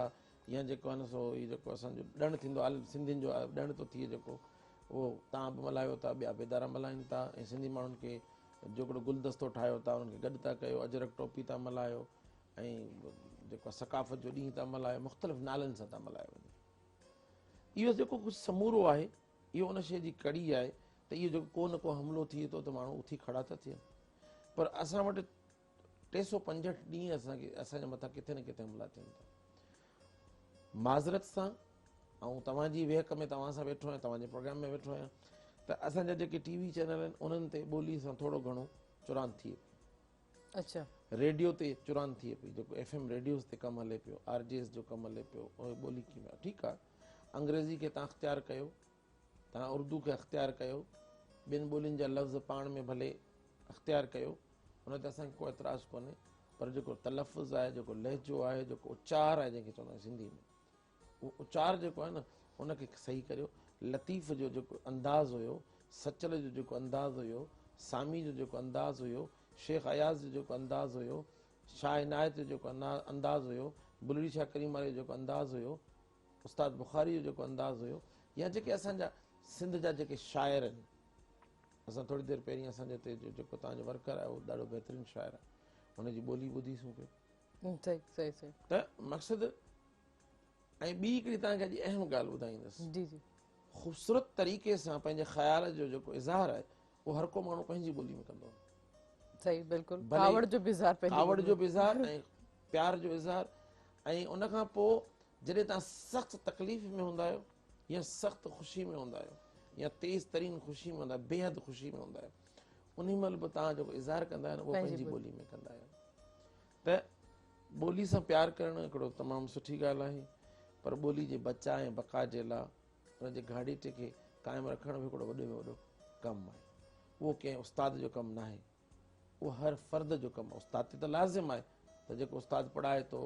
या जेको आहे न सो इहो जेको असांजो ॾिणु थींदो आहे सिंधियुनि जो ॾिणु थो थिए जेको उहो तव्हां बि मल्हायो था ॿिया बेदारा मल्हाइनि था ऐं सिंधी माण्हुनि खे जेको गुलदस्तो ठाहियो था उन्हनि खे गॾु था कयो अजरक टोपी था मल्हायो ऐं जेको सकाफ़त जो ॾींहुं था मल्हायो मुख़्तलिफ़ नालनि सां था मल्हायो वञे इहो जेको कुझु समूरो आहे इहो उन शइ जी कड़ी आहे त इहो जेको को न को हमिलो थिए थो त माण्हू उथी खड़ा था थियनि पर असां वटि 365 ॾींहं असांखे असांजे मथां किथे न किथे हमला थियनि था माज़रत सां ऐं तव्हांजी वेहक में तव्हां सां वेठो आहियां तव्हांजे प्रोग्राम में वेठो आहियां त असांजा जेके टीवी चैनल आहिनि उन्हनि ते ॿोली सां थोरो घणो चुरान थिए अच्छा रेडियो ते चुरान थिए पई जेको FM रेडियोज़ ते कमु हले पियो RJS जो कमु हले पियो उहे ॿोली कीअं आहे ठीकु आहे अंग्रेज़ी खे तव्हां अख़्तियार कयो तव्हां उर्दू खे अख़्तियार कयो ॿियनि ॿोलियुनि जा लफ़्ज़ पाण में भले अख़्तियार कयो उन ते असांखे को एतिराज़ु कोन्हे पर जेको तलफ़ुज़ आहे जेको लहजो आहे जेको उचार आहे जंहिंखे चवंदा आहियूं सिंधी में उहो उचार जेको आहे न उनखे सही करियो लतीफ़ जो जेको अंदाज़ हुयो सचल जो जेको अंदाज़ हुयो सामी जो जेको अंदाज़ हुयो, शेख अयाज़ जो जेको अंदाज़ हुयो, शाह इनायत जो जेको अंदाज़ हुयो, बुलड़ी शाह करीम वारे जो जेको अंदाज़ हुयो, उस्ताद बुखारी जो जेको अंदाज़ हुयो, या जेके असांजा सिंध जा जेके शाइर आहिनि, असां थोरी देरि पहिरीं असांजे हिते जेको तव्हांजो वर्कर आहे उहो ॾाढो बहितरीनु शाइर आहे, हुनजी ॿोली ॿुधीसीं पियो। सही सही सही त मक़सदु ऐं ॿी हिकिड़ी तव्हांखे अॼु अहम ॻाल्हि ॿुधाईंदुसि, जी जी ख़ूबसूरत तरीक़े सां पंहिंजे ख़्याल जो जेको इज़हार आहे उहो हर को माण्हू पंहिंजी ॿोली में कंदो आहे। सही बिल्कुलु भले कावड़ जो बि इज़हार पंहिंजी कावड़ ॿोली जो में। बि इज़हार ऐं प्यार जो इज़हार, ऐं उन खां पोइ जॾहिं तव्हां सख़्तु तकलीफ़ में हूंदा आहियो या सख़्तु ख़ुशी में हूंदा आहियो या तेज़ तरीन ख़ुशी में हूंदा आहियो, बेहदि ख़ुशी में हूंदा आहियो, उन महिल बि तव्हां जेको इज़हार कंदा आहियो उहो पंहिंजी पंहिंजी ॿोली में कंदा आहियो। त ॿोली सां प्यारु करणु हिकिड़ो तमामु सुठी ॻाल्हि आहे, पर ॿोली जे बचा ऐं बका जे लाइ हुनजे घाड़ीटे खे क़ाइमु रखणु बि हिकिड़ो वॾे में वॾो कमु आहे। उहो कंहिं उस्ताद जो कमु न आहे, उहो हर फ़र्द जो कमु आहे। उस्ताद ते त लाज़िम आहे त जेको उस्ताद पढ़ाए थो,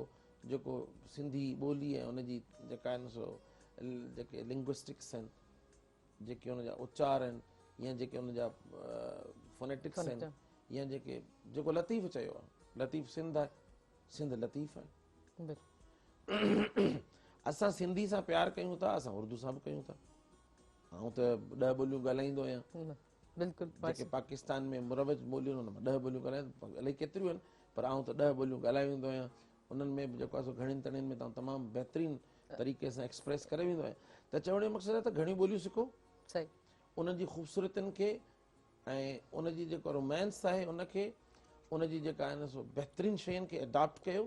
जेको सिंधी ॿोली ऐं उनजी जेका आहिनि सो जेके लिंग्विस्टिक्स आहिनि, जेके हुनजा उचार आहिनि, या जेके हुनजा फोनेटिक्स आहिनि, या जेको लतीफ़ चयो आहे, लतीफ़ सिंध आहे, सिंध लतीफ़ आहे। बिल्कुलु असां सिंधी सां प्यारु कयूं था, असां उर्दू सां बि कयूं था। आउं त 10 ॿोलियूं ॻाल्हाईंदो आहियां, बिल्कुलु जेके पाकिस्तान में मुरवज ॿोलियूं आहिनि, 10 ॿोलियूं ॻाल्हाइनि, इलाही केतिरियूं आहिनि, पर आउं त 10 ॿोलियूं ॻाल्हाए वेंदो आहियां। उन्हनि में बि जेको आहे सो घणियुनि तणियुनि में तमामु बहितरीनु तरीक़े सां एक्सप्रेस करे वेंदो आहियां। त चवण जो मक़सदु आहे त घणियूं ॿोलियूं सिखो, सही उनजी ख़ूबसूरतियुनि खे ऐं उनजी जेको रोमांस आहे उनखे, उनजी जेका आहे न सो बहितरीनु शयुनि खे अडॉप्ट कयो,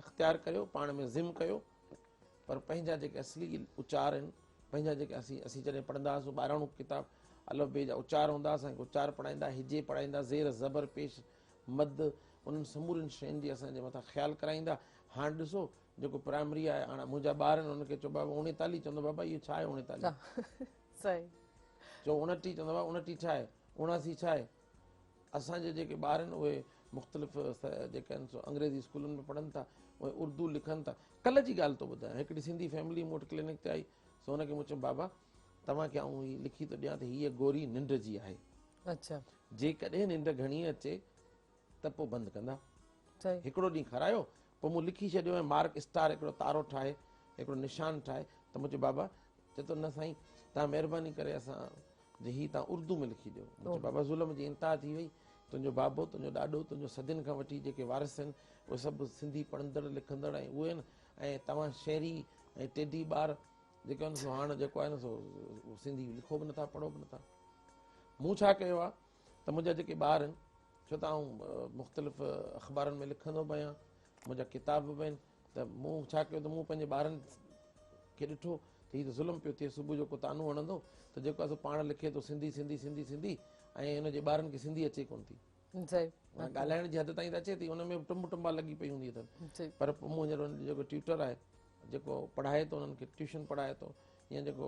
अख़्तियार कयो, पाण में ज़िम कयो, पर पंहिंजा जेके असली उचार आहिनि, पंहिंजा जेके असीं जॾहिं पढ़ंदा हुआसीं ॿाहिराणो किताब अलफ़ बे जा उचार हूंदा, असांखे उचार पढ़ाईंदा, हिजे पढ़ाईंदा, ज़ेर ज़बर पेश मद, उन्हनि समूरनि शयुनि जी असांजे मथां ख़्यालु कराईंदा। हाणे ॾिसो जेको प्राइमरी आहे, हाणे मुंहिंजा ॿार आहिनि, उनखे चओ बाबा 39, चवंदो बाबा इहो छा आहे 39, सही चओ 29, चवंदो बाबा 29 छा आहे, 79 छा आहे। असांजे जेके ॿार आहिनि उहे मुख़्तलिफ़ जेके आहिनि सो अंग्रेज़ी स्कूलनि में पढ़नि था, उहे उर्दू लिखनि था। कल्ह जी ॻाल्हि थो ॿुधायां, हिकिड़ी सिंधी फैमिली मूं वटि क्लिनिक ते आई, सो हुनखे मूं चयो बाबा तव्हांखे आऊं हीअ लिखी थो ॾियां त हीअ गोरी निंड जी आहे, अच्छा जेकॾहिं निंड घणी अचे त पोइ बंदि कंदा। सही हिकिड़ो ॾींहुं खारायो, पोइ मूं लिखी छॾियो ऐं मार्क स्टार हिकिड़ो तारो ठाहे, हिकिड़ो निशान ठाहे, त मूं चयो बाबा, चए थो न साईं तव्हां महिरबानी करे असां हीअ तव्हां उर्दू में लिखी ॾियो। मूं चयो बाबा ज़ुल्म जी इंतिहा थी वई, तुंहिंजो बाबो, तुंहिंजो ॾाॾो, तुंहिंजो सदियुनि खां वठी जेके वारिस आहिनि उहे सभु सिंधी पढ़ंदड़ लिखंदड़ ऐं उहे आहिनि, ऐं तव्हां शहरी ऐं टेडी ॿार जेके आहिनि सो हाणे जेको आहे न सो सिंधी लिखो बि नथा, पढ़ो बि नथा। मूं छा कयो आहे त मुंहिंजा जेके ॿार आहिनि, छो त आउं मुख़्तलिफ़ अख़बारनि में लिखंदो बि आहियां, मुंहिंजा किताब बि आहिनि, त मूं छा कयो त मूं पंहिंजे ॿारनि खे ॾिठो त हीअ त ज़ुल्म पियो थिए, सुबुह जो को तानो हणंदो त जेको आहे सो पाण लिखे थो सिंधी सिंधी सिंधी सिंधी, ऐं हुनजे ॿारनि खे सिंधी अचे कोन थी, सही ॻाल्हाइण जी हद ताईं त अचे थी, हुन में टुंबा लॻी पई हूंदी अथनि। सही पर पोइ मूं हींअर जेको ट्यूटर आहे, जेको पढ़ाए थो, उन्हनि खे ट्यूशन पढ़ाए थो, या जेको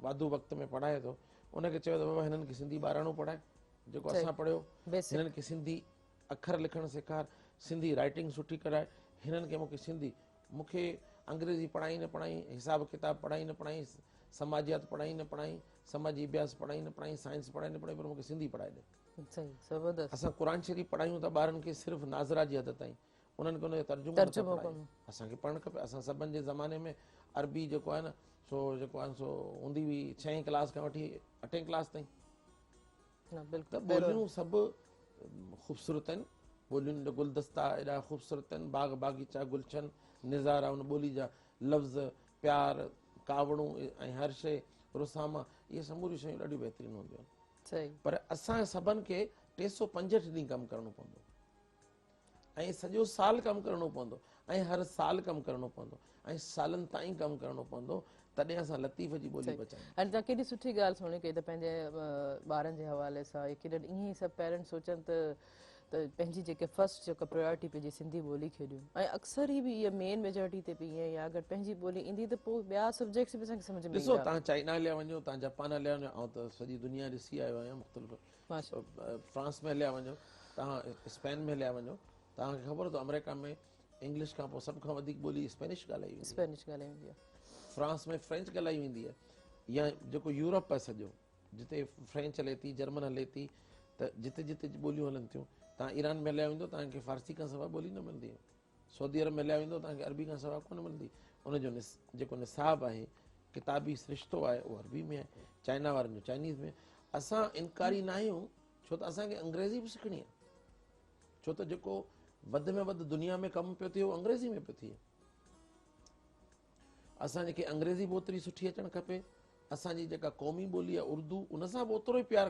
वाधू वक़्त में पढ़ाए थो, उनखे चयो त बाबा हिननि खे सिंधी ॿाराणो पढ़ाए, जेको असां पढ़ियो, हिननि खे सिंधी अखर लिखणु सेखार, सिंधी राइटिंग सुठी कराए, हिननि खे मूंखे सिंधी, मूंखे अंग्रेज़ी पढ़ाई न पढ़ाई, हिसाब किताब पढ़ाई न पढ़ाई, समाजियात पढ़ाई न पढ़ाई, समाजी अभ्यास पढ़ाई न पढ़ाई, साइंस पढ़ाई न पढ़ाई, पर मूंखे सिंधी पढ़ाए ॾे। सही ज़बरदस्त असां क़ुरान शरीफ़ पढ़ायूं था ॿारनि खे सिर्फ़ु नाज़रा जी हद ताईं, उन्हनि खे उनजो तर्जुमो नथा पढ़ायूं। असांखे पढ़णु खपे। असां सभिनि जे ज़माने में अरबी जेको आहे न सो जेको आहे सो हूंदी हुई 6वीं क्लास खां वठी 8वीं क्लास ताईं। त ॿोलियूं सभु ख़ूबसूरत आहिनि, ॿोलियुनि जा गुलदस्ता एॾा ख़ूबसूरत आहिनि, बाग़ बाग़ीचा गुलशन निज़ारा, उन ॿोली जा लफ़्ज़, प्यार, कावड़ूं ऐं हर शइ, रुसामा, इहे समूरियूं शयूं ॾाढियूं बहितरीनु हूंदियूं आहिनि। पर असां सभिनि खे 365 ॾींहं कमु करणो पवंदो, ऐं सॼो साल कमु करणो पवंदो, ऐं हर साल कमु करणो पवंदो, ऐं सालनि ताईं कमु करणो पवंदो, तॾहिं असां लतीफ़ जी ॿोली बचायूं। हाणे तव्हां केॾी सुठी ॻाल्हि सुणी कई त पंहिंजे ॿारनि जे हवाले सां केॾा ईअं ई सभु पेरेंट्स सोचनि त पंहिंजी जेके फस्ट जेका प्रायोरिटी पंहिंजी सिंधी ॿोली खे ॾियूं, ऐं अक्सर ई बि इहा मेन मेजॉरिटी ते बि ईअं ई आहे, अगरि पंहिंजी ॿोली ईंदी त पोइ ॿिया सब्जेक्ट्स बि असांखे सम्झ में ईंदा। ॾिसो तव्हां चाइना हलिया वञो, तव्हां जापान हलिया वञो, ऐं त सॼी दुनिया ॾिसी आयो आहियां, मुख़्तलिफ़ फ्रांस में हलिया वञो, तव्हां स्पेन में हलिया वञो, तव्हांखे ख़बर अथव अमेरिका में इंग्लिश खां पोइ सभ खां वधीक ॿोली स्पेनिश ॻाल्हाई वेंदी आहे, फ्रांस में फ्रेंच ॻाल्हाई वेंदी आहे, या जेको यूरोप आहे सॼो, जिते फ्रेंच हले थी, जर्मन हले थी, त जिते जिते ॿोलियूं हलनि थियूं, तव्हां ईरान में हलिया वेंदो तव्हांखे फारसी खां सवाइ ॿोली न मिलंदी। सऊदी अरब में हलिया वेंदो तव्हांखे अरबी खां सवाइ कोन मिलंदी। उनजो जेको निसाब आहे, किताबी सिरिश्तो आहे, उहो अरबी में आहे। चाइना वारनि जो चाइनीज़ में। असां इनकारी न आहियूं, छो त असांखे अंग्रेज़ी बि सिखणी आहे। छो त जेको वधि में वधि दुनिया में कमु पियो थिए उहो अंग्रेज़ी में पियो थिए। असांखे अंग्रेज़ी बि ओतिरी सुठी अचणु खपे। असांजी जेका क़ौमी ॿोली आहे उर्दू, उन सां बि ओतिरो ई प्यारु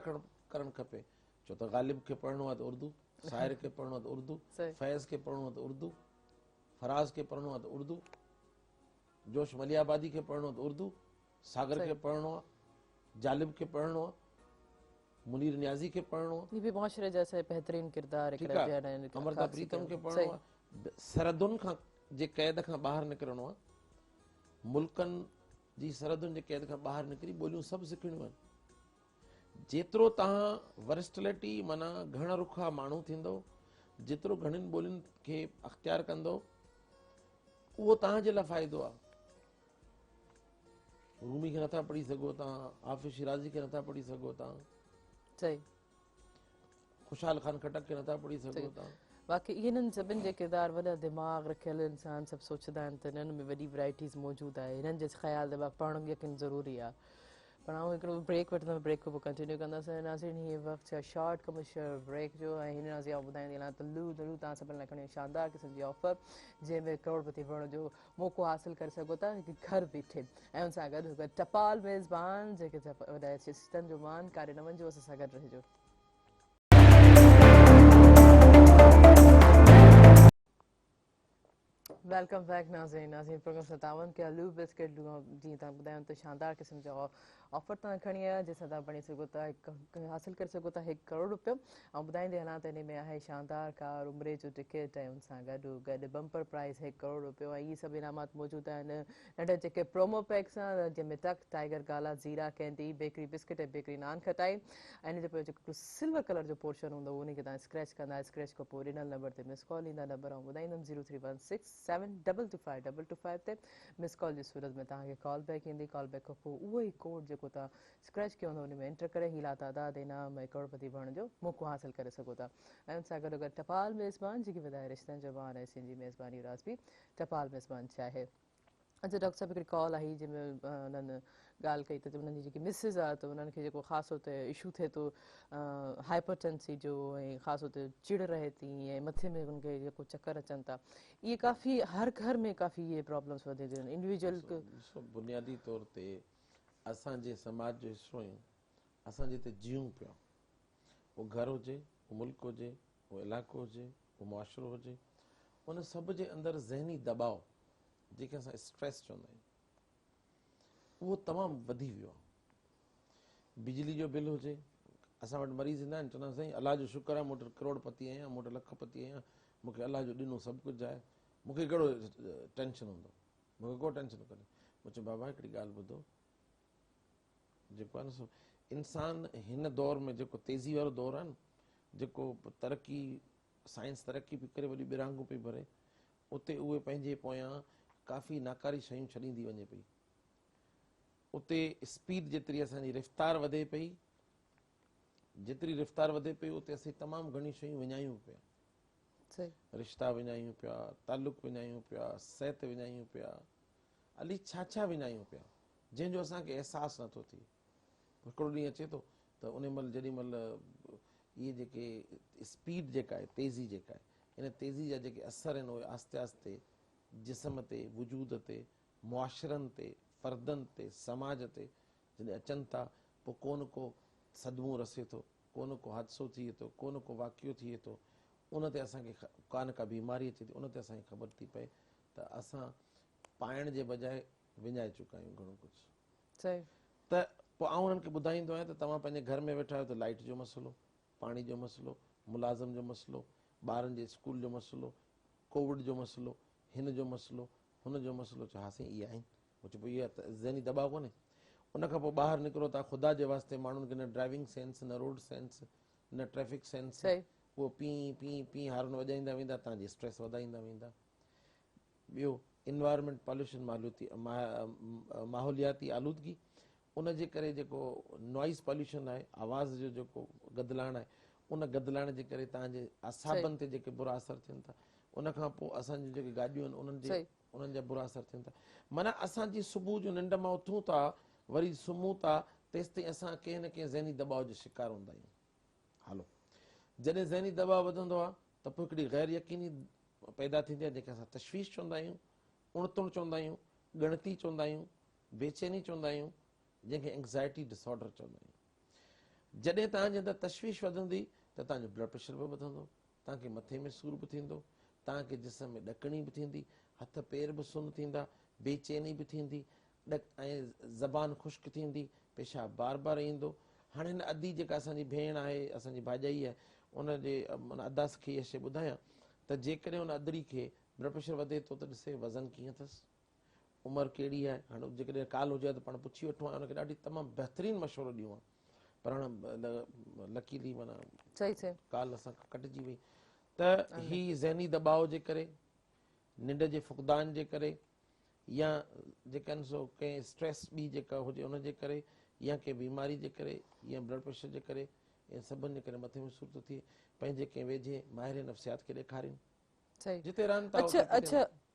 करणु खपे। छो त ग़ालिब खे पढ़णो आहे त उर्दू, शाइर खे पढ़णो आहे त उर्दू, फैज़ खे पढ़णो आहे त उर्दू, फराज़ खे पढ़णो आहे त उर्दू, जोश मलियाबादी खे पढ़णो आहे त उर्दू, सागर खे पढ़णो आहे, जालिब खे पढ़णो आहे, मुनीर न्याज़ी खे पढ़णो आहे, ये भी मुआशरे जैसे बेहतरीन किरदार अमृता प्रीतम खे पढ़णो आहे। सरहदुनि खां जे क़ैद खां ॿाहिरि निकिरणो आहे, मुल्कनि जी सरहदुनि जे क़ैद खां ॿाहिरि निकिरी ॿोलियूं सभु सिखणियूं आहिनि। जेतिरो तव्हां वर्सटिलिटी माना घण रुखा माण्हू थींदो, जेतिरो घणनि ॿोलियुनि खे अख़्तियार कंदो, उहो तव्हांजे लाइ फ़ाइदो आहे। रूमी खे नथा पढ़ी सघो तव्हां, हाफ़िज़ शिराज़ी खे नथा पढ़ी सघो तव्हां, सही, खुशहाल खान खटक खे नथा पढ़ी सघो तव्हां। बाक़ी इन्हनि सभिनि जे किरदार वॾा दिमाग़ रखियल इंसान सभु सोचंदा आहिनि त इन्हनि में वॾी वैराइटीज़ मौजूदु आहे। हिननि जे ख़्याल दिमाग़ पढ़णु यकीन ज़रूरी आहे। पर आउं हिकिड़ो ब्रेक वठंदमि, ब्रेक खां पोइ कंटिन्यू कंदासीं। नाज़रीन, हीअ वक़्तु छा शॉर्ट कमर्शियल ब्रेक जो ऐं हिन नाज़ी आउं ॿुधाईंदी हलां त लू तव्हां सभिनि लाइ खणी शानदार क़िस्म जी ऑफर, जंहिंमें करोड़पति बणण जो मौक़ो हासिलु करे सघो था हिकु घर बीठे। ऐं हुन सां गॾु टपाल मेज़बान जेके वॾा सिस्टम जो मान कारे न वञिजो, असां सां गॾु रहिजो। वेलकम बैक नाज़रीन। प्रोग्राम सां तव्हां के आलू बिस्किट जीअं तव्हां ॿुधायो त शानदार क़िस्म जा ऑफर तव्हां खणी आया, जंहिंसां तव्हां बणी सघो था हासिलु करे सघो था 1 करोड़ रुपयो। ऐं ॿुधाईंदे हलां त इन में आहे शानदार कार, उमिरि जो टिकट ऐं हुन सां गॾु गॾु बम्पर प्राइज़ 1 करोड़ रुपयो। ऐं इहे सभु इनामात मौजूदु आहिनि नंढा जेके प्रोमो पैक्स आहिनि, जंहिंमें टक, टाइगर गाला, ज़ीरा कैंडी, बेकरी बिस्किट ऐं बेकरी नान खटाई। ऐं इन जे पोइ जेको सिल्वर कलर जो पोर्शन हूंदो उन खे तव्हां स्क्रैच कंदा, स्क्रैच खां पोइ ओरिजिनल नंबर ते मिस कॉल ईंदा। नंबर ऐं ॿुधाईंदमि 0316722522 ते। मिस कॉल जी सूरत में तव्हांखे कॉल बैक ईंदी। कॉल बैक खां पोइ उहो ई कोड जेको तव्हां स्क्रैच कयो हूंदो उन में एंटर करे हीला तादाद इनाम ऐं करोड़पति बणण जो मौक़ो हासिलु करे सघो था। ऐं हुन सां गॾु टपाल मेज़बान जेकी वधाए रिश्तनि जो मान ऐं सिंधी मेज़बानी राज़ बि टपाल मेज़बान चाहे। अच्छा डॉक्टर साहब, हिकिड़ी कॉल आई जंहिंमें उन्हनि ॻाल्हि कई त उन्हनि जी जेकी मिसिस आहे त उन्हनि खे जेको ख़ासि तौर ते इशू थिए थो हाइपरटेंसी जो, ऐं ख़ासि तौर ते चिड़ रहे थी ऐं मथे में उनखे जेको चक्कर अचनि था, इहे काफ़ी हर घर में काफ़ी इहे प्रॉब्लम्स वधी थियूं आहिनि। इंडिविजुअल बुनियादी तौर ते असांजे समाज जो हिसो आहियूं। असां जिते जियूं पिया, उहो घर हुजे, उहो मुल्क हुजे, उहो इलाइक़ो हुजे, उहो मुआशिरो हुजे, उन सभ जे अंदरि ज़हनी दबाव जेके असां स्ट्रेस चवंदा आहियूं, उहो तमामु वधी वियो आहे। बिजली जो बिल हुजे, असां वटि मरीज़ ईंदा आहिनि, चवंदा आहिनि साईं अलाह जो शुक्र आहे मूं वटि करोड़पति आहियां, मूं वटि लखपति आहियां, मूंखे अलाह जो ॾिनो सभु कुझु आहे, मूंखे कहिड़ो टेंशन हूंदो, मूंखे को टेंशन कोन्हे। मूं चयो बाबा हिकिड़ी ॻाल्हि ॿुधो, जेको आहे न सो इंसानु हिन दौर में जेको तेज़ी वारो दौरु आहे न, जेको तरक़ी साइंस तरक़ी पई करे वॾी बिरांगूं पई भरे, उते उहे पंहिंजे पोयां काफ़ी नाकारी शयूं छॾींदी वञे पई। उते स्पीड जेतिरी असांजी रफ़्तार वधे पई, जेतिरी रफ़्तार वधे पई उते असीं तमामु घणी शयूं विञायूं पिया। रिश्ता विञायूं पिया, तालुक विञायूं पिया, सिहत विञायूं पिया, अली छा छा विञायूं पिया, जंहिंजो असांखे अहसासु नथो थिए। हिकिड़ो ॾींहुं अचे थो त उन महिल जेॾी महिल इहे जेके स्पीड जेका आहे, तेज़ी जेका आहे, इन तेज़ी जा जेके असर आहिनि उहे आहिस्ते आहिस्ते जिस्म ते, वजूद ते, मुआशिरनि ते, फ़र्दनि ते, समाज ते जॾहिं अचनि था, पोइ को न को सदमो रसे थो, को न को हादसो थिए थो, को न को वाक़ियो थिए थो, उन ते असांखे का न का बीमारी अचे थी, उन ते असांखे ख़बर थी पए त असां पाइण जे बजाए विञाए चुका आहियूं घणो कुझु। त पोइ आउं उन्हनि खे ॿुधाईंदो आहियां त तव्हां पंहिंजे घर में वेठा आहियो त लाइट जो मसइलो, पाणी जो मसइलो, मुलाज़िम जो मसइलो, ॿारनि जे स्कूल जो मसइलो, कोविड जो मसइलो, हिन जो मसइलो, हुन जो मसइलो, चयो हा साईं इहे आहिनि। पोइ चइबो इहा त ज़हनी दॿाउ कोन्हे। उनखां पोइ ॿाहिरि निकिरो था, ख़ुदा जे वास्ते माण्हुनि खे न ड्राइविंग सेंस, न रोड सेंस, न ट्रैफिक सेंस, उहो पीं पीं पीं हारन वॼाईंदा वेंदा, तव्हांजी स्ट्रेस वधाईंदा वेंदा। ॿियो इन्वायरमेंट पॉल्यूशन, माहौलियाती आलूदगी, उन जे करे जेको नॉइज़ पॉल्यूशन आहे, आवाज़ जो जेको गदलाइण आहे, उन गदिलाइण जे करे तव्हांजे असाबनि ते जेके बुरा असर थियनि था, उन खां पोइ असांजी जेके गाॾियूं आहिनि उन्हनि जा बुरा असर थियनि था। माना असांजी सुबुह जो निंड मां उथूं था वरी सुम्हूं था, तेसि ताईं असां कंहिं न कंहिं ज़हनी दबाव जो शिकार हूंदा आहियूं। हलो, जॾहिं ज़हनी दबाव वधंदो आहे त पोइ हिकिड़ी गैर यकीनी पैदा थींदी आहे, जंहिंखे असां तशवीश चवंदा आहियूं, उणतुण चवंदा आहियूं, ॻणती चवंदा आहियूं, बेचैनी चवंदा आहियूं, जंहिंखे एंग्ज़ाइटी डिसऑर्डर चवंदा आहियूं। जॾहिं तव्हांजे अंदरि तशवीश वधंदी त तव्हांजो ब्लड प्रेशर बि वधंदो, तव्हांखे मथे में सूर बि थींदो, तव्हांखे जिस्म में ॾकणी बि थींदी, हथ पेर बि सुन्न थींदा, बेचैनी बि थींदी, ऐं ज़बान ख़ुश्क थींदी, पेशाब बार बार ईंदो। हाणे हिन अदी जेका असांजी भेण आहे, असांजी भाॼाई आहे, उनजे माना अदास खे इहा शइ ॿुधायां त जेकॾहिं उन अदड़ी खे ब्लड प्रेशर वधे थो त ॾिसे वज़न कीअं अथसि, उमिरि कहिड़ी आहे। हाणे जेकॾहिं काल हुजे त पाण पुछी वठूं, हुनखे ॾाढी तमामु बहितरीनु मशवरो ॾियूं आहे, पर हाणे लकीली माना काल असां कटिजी वई। त ही ज़हनी दबाव जे करे, निंड जे फुक़दान जे करे, या जेका आहिनि सो कंहिं स्ट्रेस ॿी जेका हुजे उनजे करे, या कंहिं बीमारी जे करे, या ब्लड प्रेशर जे करे, ऐं सभिनि जे करे मथे में सूर थो थिए, पंहिंजे कंहिं वेझे माहिर नफ़्सियात खे ॾेखारियूं जिते रहनि था।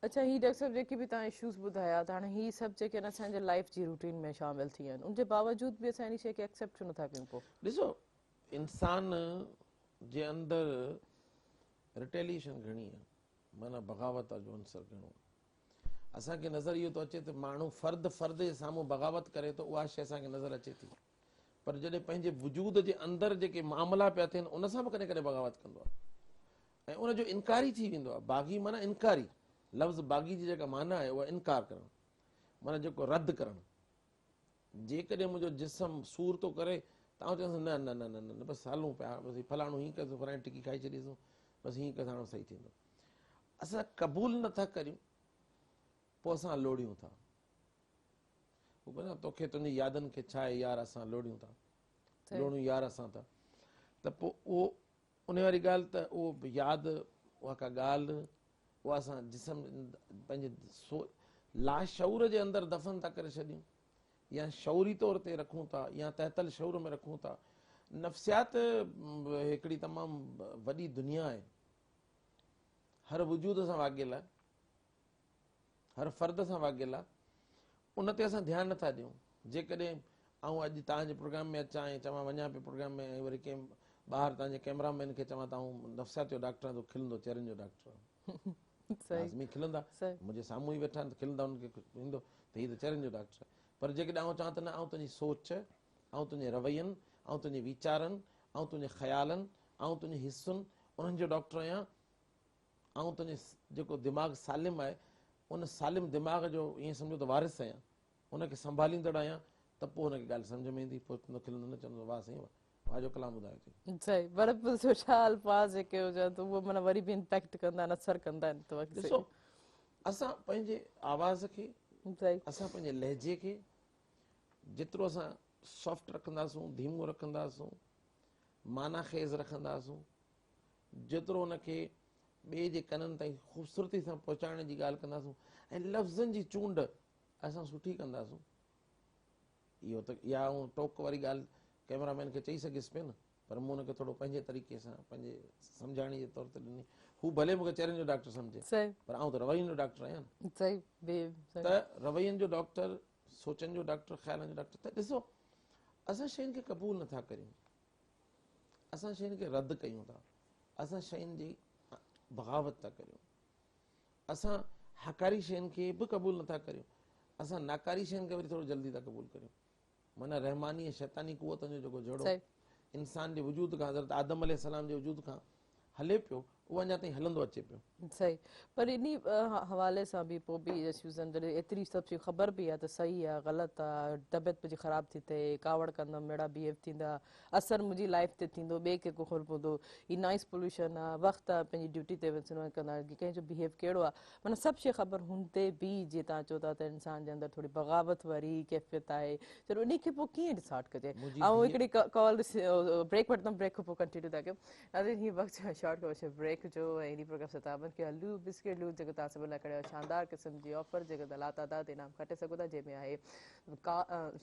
अच्छा, ही डॉक्टर साहब जेके बि तव्हां इशूज़ ॿुधाया त हाणे ही सभु जेके आहिनि असांजे लाइफ जी रूटीन में शामिल थी विया आहिनि, उनजे बावजूद बि असां इन शइ खे एक्सेप्ट छो नथा कयूं? पोइ ॾिसो, इंसान जे अंदरि रिटेलिएशन घणी आहे, माना बग़ावत जो अंसर घणो आहे। असांखे नज़र इहो थो अचे त माण्हू फ़र्द जे साम्हूं बग़ावत करे थो, उहा शइ असांखे नज़र अचे थी, पर जॾहिं पंहिंजे वजूद जे अंदरि जेके मामला पिया थियनि उन सां बि कॾहिं कॾहिं बग़ावत कंदो आहे ऐं उनजो इनकारी थी वेंदो आहे। बाग़ी माना इनकारी, लफ़्ज़ बाग़ी जी जेका माना आहे उहा इनकार करणु, माना जेको रद्द करणु। जेकॾहिं मुंहिंजो जिस्म सूर थो करे, तव्हां चवंदो न न न न न बसि हलूं पिया, बसि फलाणो हीअं कयोसीं, फलाणी टिकी खाई छॾीसूं, बसि हीअं कसां सही थींदो। असां क़बूल नथा करियूं, पोइ असां लोड़ियूं था। तोखे तुंहिंजी यादनि खे छा आहे यार, असां लोड़ियूं था, लोड़ियूं यार असां था। त पोइ उहो उन वारी ॻाल्हि त उहो यादि, उहा का ॻाल्हि, उहा असां जिस्म पंहिंजे लाशऊर जे अंदरि दफ़न था करे छॾियूं, या शौरी तौर ते रखूं था, या तहतल शौर में रखूं था। नफ़्सियात हिकिड़ी तमामु वॾी दुनिया आहे, हर वजूद सां वागियल आहे, हर फ़र्द सां वागियल आहे। उन ते असां ध्यानु नथा ॾियूं। जेकॾहिं आउं अॼु तव्हांजे प्रोग्राम में अचां ऐं चवां वञा पियो प्रोग्राम में, ऐं वरी कंहिं ॿाहिरि तव्हांजे कैमरामैन खे चवां त आउं नफ़्सियात जो डॉक्टर आहियां, त खिलंदो, चेहरनि जो डॉक्टर आहे, लाज़मी खिलंदा, मुंहिंजे साम्हूं ई वेठा आहिनि त खिलंदा, हुनखे ईंदो त हीअ त चेहरनि जो डॉक्टर आहे। पर जेकॾहिं आउं चवां त न, आउं तुंहिंजी सोच, आउं तुंहिंजे रवैयनि, आउं तुंहिंजे वीचारनि, आउं तुंहिंजे ख़्यालनि, आउं तुंहिंजे हिसुनि, उन्हनि जो डॉक्टर आहियां, ऐं तुंहिंजे जेको दिमाग़ सालिम आहे, उन सालिम दिमाग़ जो ईअं सम्झो त वारिस आहियां, उनखे संभालींदड़ आहियां, त पोइ हुनखे ॻाल्हि सम्झ में ईंदी, पोइ न खिलंदो, न चवंदो वाह साईं वाह जो कलाम ॿुधायो थी। सही, पर सुठा अल्फाज़ जेके हुजनि त उहे माना वरी बि इम्पैक्ट कंदा आहिनि, असर कंदा आहिनि। त ॾिसो, असां पंहिंजे आवाज़ खे, असां पंहिंजे लहजे खे जेतिरो असां सॉफ्ट रखंदासूं, धीमो रखंदासूं, माना ख़ेज़ रखंदासूं, जेतिरो उनखे ॿिए जे कननि ताईं ख़ूबसूरती सां पहुचाइण जी ॻाल्हि कंदासूं, ऐं लफ़्ज़नि जी चूंड असां सुठी कंदासूं। इहो त इहा टोक वारी ॻाल्हि कैमरामैन खे चई सघियसि पियो न, पर मूं हुनखे थोरो पंहिंजे तरीक़े सां, पंहिंजे सम्झाइण जे तौर ते ॾिनी। हू भले मूंखे चेहरनि जो डॉक्टर सम्झे, पर आउं त रवैयनि जो डॉक्टर आहियां न। त रवैयनि जो डॉक्टर, सोचनि जो डॉक्टर, ख़्यालनि जो डॉक्टर। त ॾिसो, असां शयुनि खे क़बूल नथा करियूं, असां शयुनि खे रद्द कयूं था, असां शयुनि जी बग़ावत था करियूं, असां हकारी शयुनि खे बि क़बूल नथा करियूं, असां नाकारी शयुनि खे वरी थोरो जल्दी था क़बूल करियूं। माना रहमानी ऐं शैतानी क़ुवतनि जो जेको जहिड़ो इंसान जे वजूद खां, हज़रत आदम अलैहिस्सलाम जे वजूद खां हले पियो, उहो अञा ताईं हलंदो अचे पियो। सही, पर इन हवाले सां बि पोइ बि जॾहिं एतिरी सभु शयूं ख़बर बि आहे त सही आहे ग़लति आहे, तबियत मुंहिंजी ख़राबु थी थिए, कावड़ कंदमि, अहिड़ा बिहेव थींदा, असरु मुंहिंजी लाइफ ते थींदो, ॿिए खे को ख़ुर पवंदो, ही नॉइस पोल्यूशन आहे, वक़्तु आहे पंहिंजी ड्यूटी ते वञणु कंदा, कंहिंजो बिहेव कहिड़ो आहे, माना सभु शइ ख़बर हूंदे बि जीअं तव्हां चओ था त इंसान जे अंदरि थोरी बग़ावत वारी कैफ़ियत आहे, चलो उन खे पोइ कीअं डिसाइड कजे। ऐं हिकिड़ी कॉल ब्रेक वठंदमि, ब्रेक खां पोइ कंटिन्यू था कयूं। हीअ वक़्तु शॉर्ट कमर्शियल ब्रेक ब्रेक जो इन प्रोग्राम से ताबन के लू बिस्किट लू जेको तव्हां सभिनि लाइ खणियो आहे शानदार क़िस्म जी ऑफर जेको तव्हां लातादाद इनाम खटे सघो था जंहिंमें आहे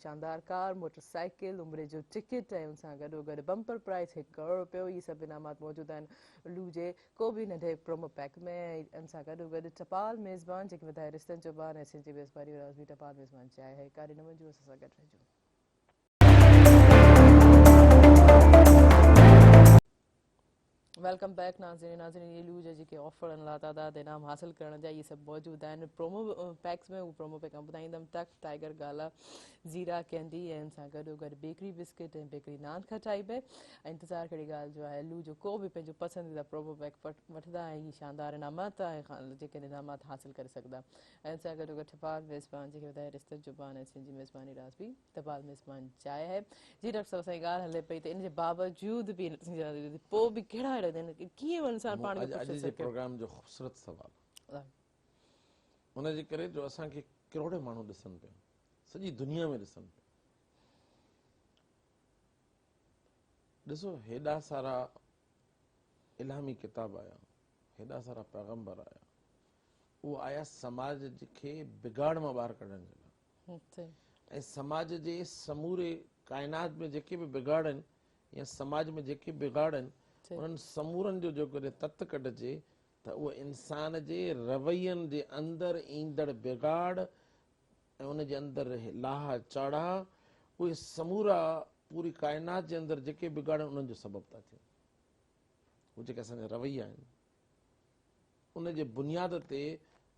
शानदार कार मोटरसाइकिल उमिरि जो टिकट ऐं उन सां गॾोगॾु बम्पर प्राइज़ ₹1 करोड़ इहे सभु इनामात मौजूदु आहिनि लू जे को बि नंढे प्रोमो पैक में ऐं इन सां गॾोगॾु टपाल मेज़बान जेके वधाए रिश्तनि जो बान ऐं सिंधी मेज़बानी बि टपाल मेज़बान चाहे है कारी न मंजू असां सां गॾु रहिजो वेलकम बैक नाज़रीन ये लू जा जेके ऑफर आहिनि लातादाद इनाम हासिल करण जा इहे सभु मौजूदु आहिनि प्रोमो पैक्स में उहे प्रोमो पैक मां ॿुधाईंदमि टक टाइगर गाला ज़ीरा कैंडी ऐं उन सां गॾोगॾु बेकरी बिस्किट ऐं बेकरी नान खटाई बि ऐं इंतज़ारु कहिड़ी ॻाल्हि जो आहे लू जो को बि पंहिंजो पसंदीदा प्रोमो पैक वठंदा ऐं इहे शानदार इनामात ऐं जेके इनामात हासिल करे सघंदा ऐं उन सां गॾोगॾु टपाल मेज़बान जेके वधाए रिश्तनि जो बान ऐं सिंधी मेज़बानी राज़ बि टपाल मेज़बान चाहे है जी डॉक्टर साहब असांजी ॻाल्हि हले पई त इन जे बावजूदि बि पोइ बि कहिड़ा अहिड़ा आहिनि कीअं इंसानु पाण खे अॼु पुछे जे सघे प्रोग्राम जो ख़ूबसूरत सवाल उनजे करे जो असांखे करोड़े माण्हू ॾिसनि पिया सॼी दुनिया में ॾिसनि पिया ॾिसो हेॾा सारा इलामी किताब आया हेॾा सारा पैगम्बर आया उहे आया समाज खे बिगाड़ मां ॿाहिरि कढण जे लाइ ऐं समाज जे समूरे काइनात में जेके बि बिगाड़ आहिनि या समाज में जेके बिगाड़ आहिनि उन्हनि समूरनि जो जेकॾहिं तत कढिजे त उहो इंसान जे रवैयनि जे अंदरि ईंदड़ बिगाड़ ऐं उनजे अंदरि लाहा चाढ़ा उहे समूरा पूरी काइनात जे अंदरि जेके बिगाड़ आहिनि उन्हनि जो सबबु था थियनि उहे जेके असांजा रवैया आहिनि उनजे बुनियाद ते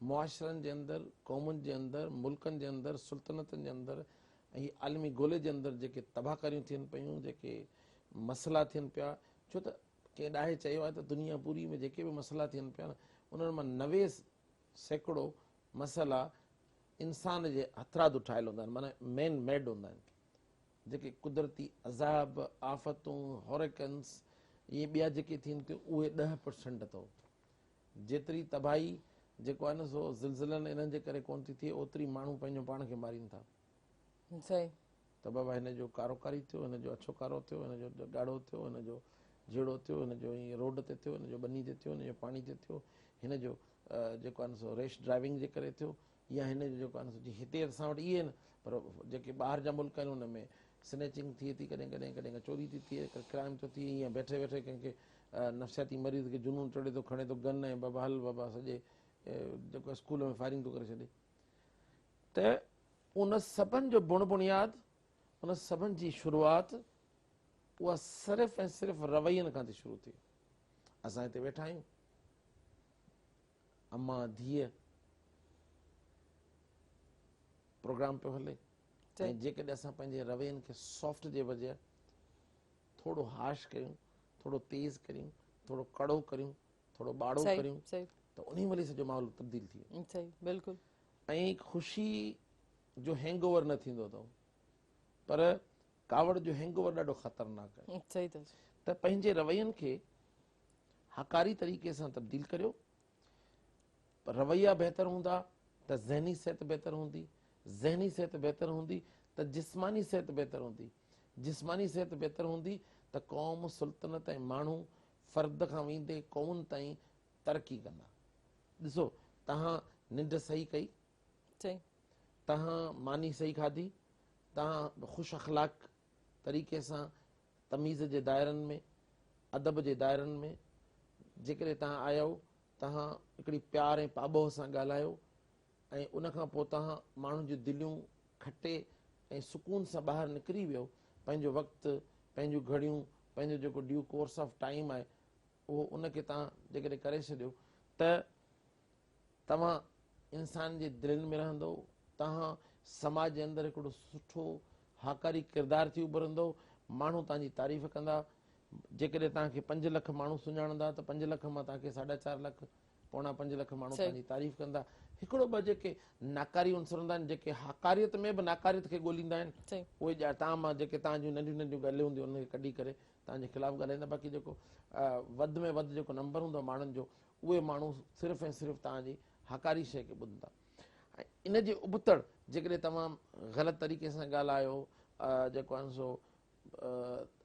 मुआशरनि जे अंदरि क़ौमुनि जे अंदरि मुल्कनि जे अंदरि सुल्तनतनि जे अंदरि ऐं आलमी ॻोल्हे जे अंदरि जेके तबाहकारियूं थियनि पियूं जेके मसइला थियनि पिया छो त कंहिं ॾाहे चयो आहे त दुनिया पूरी में जेके बि मसइला थियनि पिया न उन्हनि मां 90% मसइला इंसान जे हथरादु ठाहियल हूंदा आहिनि माना मेन मेड हूंदा आहिनि जेके कुदरती अज़ाब आफ़तूं हॉरिकन्स इहे ॿिया जेके थियनि थियूं उहे 10% अथव जेतिरी तबाही जेको आहे न सो ज़िलज़िलनि इन्हनि जे करे कोन थी थिए ओतिरी माण्हू पंहिंजो पाण खे मारीनि था सही त बाबा हिन जो कारोकारी थियो हिन जो अछो कारो थियो हिन जो ॻाढ़ो थियो हिन जो जहिड़ो थियो हिन जो ईअं रोड ते थियो हिन जो बनी ते थियो हिन जो पाणी ते थियो हिन जो जेको आहे न सो रेश ड्राइविंग जे करे थियो या हिन जो जेको आहे न सो हिते असां वटि इहे न पर जेके ॿाहिरि जा मुल्क आहिनि हुन में स्नैचिंग थिए थी कॾहिं कॾहिं कॾहिं चोरी थी थिए क्राइम थो थिए ईअं वेठे वेठे कंहिंखे नफ़्सियाती मरीज़ खे जुनून चढ़े थो खणे थो गन ऐं बाबा हल बाबा सॼे जेको स्कूल में फायरिंग थो करे छॾे त उन सभिनि जो बुनियादु उन सभिनि जी शुरूआति उहा सिर्फ़ु ऐं सिर्फ़ु रवैयनि खां थी शुरू थिए असां हिते वेठा आहियूं अम्मा धीअ प्रोग्राम पियो हले ऐं जेकॾहिं असां पंहिंजे रवैयनि खे सॉफ्ट जे बजाय थोरो हाश कयूं थोरो तेज़ करियूं थोरो कड़ो करियूं थोरो ॿाड़ो करियूं त उन महिल सॼो माहौल तब्दील थी वेंदो बिल्कुलु ऐं ख़ुशी जो हैंगओवर न थींदो अथव पर कावड़ जो हैंगओवर ॾाढो ख़तरनाक आहे त पंहिंजे रवैयनि खे हकारी तरीक़े सां तब्दील करियो रवैया बहितर हूंदा त ज़हनी सिहत बहितर हूंदी ज़हनी सिहत बहितर हूंदी त जिस्मानी सिहत बहितर हूंदी जिस्मानी सिहत बहितर हूंदी त क़ौम सुल्तनत ऐं माण्हू फ़र्द खां वेंदे क़ौमुनि ताईं तरक़ी कंदा ॾिसो तव्हां निंड सही कई तव्हां मानी सही खाधी तव्हां ख़ुशि अख़लाक तरीक़े सां तमीज़ जे दायरनि में अदब जे दायरनि में जेकॾहिं तव्हां आया आहियो तव्हां हिकिड़ी प्यार ऐं पाॿो सां ॻाल्हायो ऐं उनखां पोइ तव्हां माण्हुनि जूं दिलियूं खटे ऐं सुकून सां ॿाहिरि निकिरी वियो पंहिंजो वक़्तु पंहिंजूं घड़ियूं पंहिंजो जेको ड्यू कोर्स ऑफ टाइम आहे उहो उनखे तव्हां जेकॾहिं करे छॾियो त तव्हां इंसान जे दिलनि में रहंदो तव्हां समाज जे अंदरि हिकिड़ो सुठो हाकारी किरदारु थी उभरंदो माण्हू तव्हांजी तारीफ़ कंदा जेकॾहिं तव्हांखे 5 लख माण्हू सुञाणंदा त 5 लख मां तव्हांखे 4.5 लख पौणा 5 लख माण्हू तव्हांजी तारीफ़ कंदा हिकिड़ो ॿ जेके नाकारी उनसर हूंदा आहिनि जेके हकारियत में बि नाकारियत खे ॻोल्हींदा आहिनि उहे तव्हां मां जेके तव्हांजूं नंढियूं नंढियूं ॻाल्हियूं हूंदियूं उनखे कढी करे तव्हांजे ख़िलाफ़ु ॻाल्हाईंदा बाक़ी जेको वधि में वधि जेको नंबर हूंदो आहे माण्हुनि जो उहे माण्हू सिर्फ़ु ऐं सिर्फ़ु तव्हांजी हकारी शइ खे ॿुधंदा ऐं इन जे उबतड़ जेकॾहिं तव्हां ग़लति तरीक़े सां ॻाल्हायो जेको आहे सो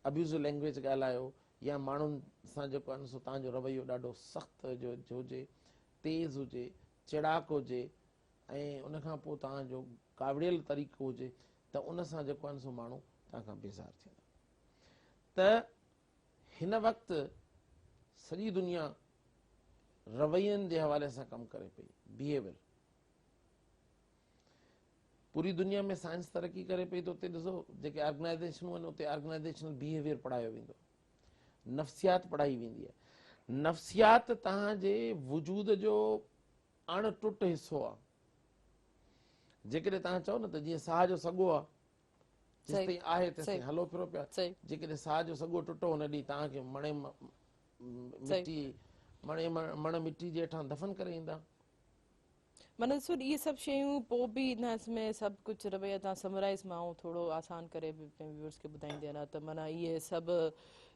अब्यूज़ लैंग्वेज ॻाल्हायो या माण्हुनि सां जेको आहे न सो तव्हांजो रवैयो ॾाढो सख़्तु हुजे, तेज़ हुजे, चिड़ाक हुजे ऐं उनखां पोइ तव्हांजो कावड़ियल तरीक़ो हुजे त उन सां जेको आहे न सो माण्हू तव्हांखां बेज़ार थींदा। त हिन वक़्तु सॼी दुनिया रवैयनि जे हवाले सां कमु करे पई, बिहेवियर। पूरी दुनिया में साइंस तरक़ी करे पई त उते ॾिसो जेके ऑर्गेनाइज़ेशनूं आहिनि उते ऑर्गेनाइज़ेशनल बिहेवियर पढ़ायो वेंदो, नफ़्सियात पढ़ाई वेंदी आहे। नफ़्सियात तव्हांजे वजूद जो अणटुट हिसो आहे। जेकॾहिं तव्हां चओ न त जीअं साह जो सॻो आहे, जेसिताईं आहे तेसिताईं हलो फिरो पिया, जेकॾहिं साह जो सॻो टुटो हुन ॾींहुं तव्हांखे मण मिटी जे हेठां दफ़न करे ईंदा। माना ॾिसो इहे सभु शयूं पोइ बि हिन सभु कुझु रवैया तव्हां समराइज़ मां थोरो आसान करे व्यूअर्स खे ॿुधाईंदी आहियां त माना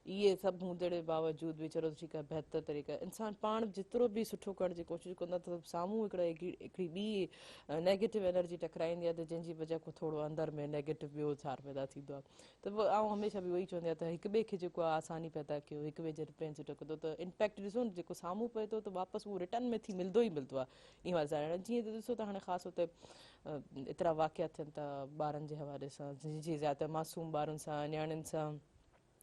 इहे सभु हूंदड़ बावजूद बि चलो ठीकु आहे बहितर तरीक़ा इंसानु पाण जेतिरो बि सुठो करण जी कोशिशि कंदा त साम्हूं हिकिड़ी ॿी नेगेटिव एनर्जी टकराईंदी आहे त जंहिंजी वजह खां थोरो अंदरि में नेगेटिव ॿियो छार पैदा थींदो आहे। त आउं हमेशह बि उहो ई चवंदी आहियां त हिक ॿिए खे जेको आहे आसानी पैदा कयो, हिक ॿिए जे रिपेंस सुठो कंदो त इम्पैक्ट ॾिसो न जेको साम्हूं पए थो त वापसि उहो रिटर्न में थी मिलंदो ई मिलंदो आहे। ईअं वाज़ा जीअं त ॾिसो त हाणे ख़ासि हुते एतिरा वाक़िया थियनि था ॿारनि जे हवाले सां, जी ज़्यादा मासूम ॿारनि सां, नियाणियुनि सां,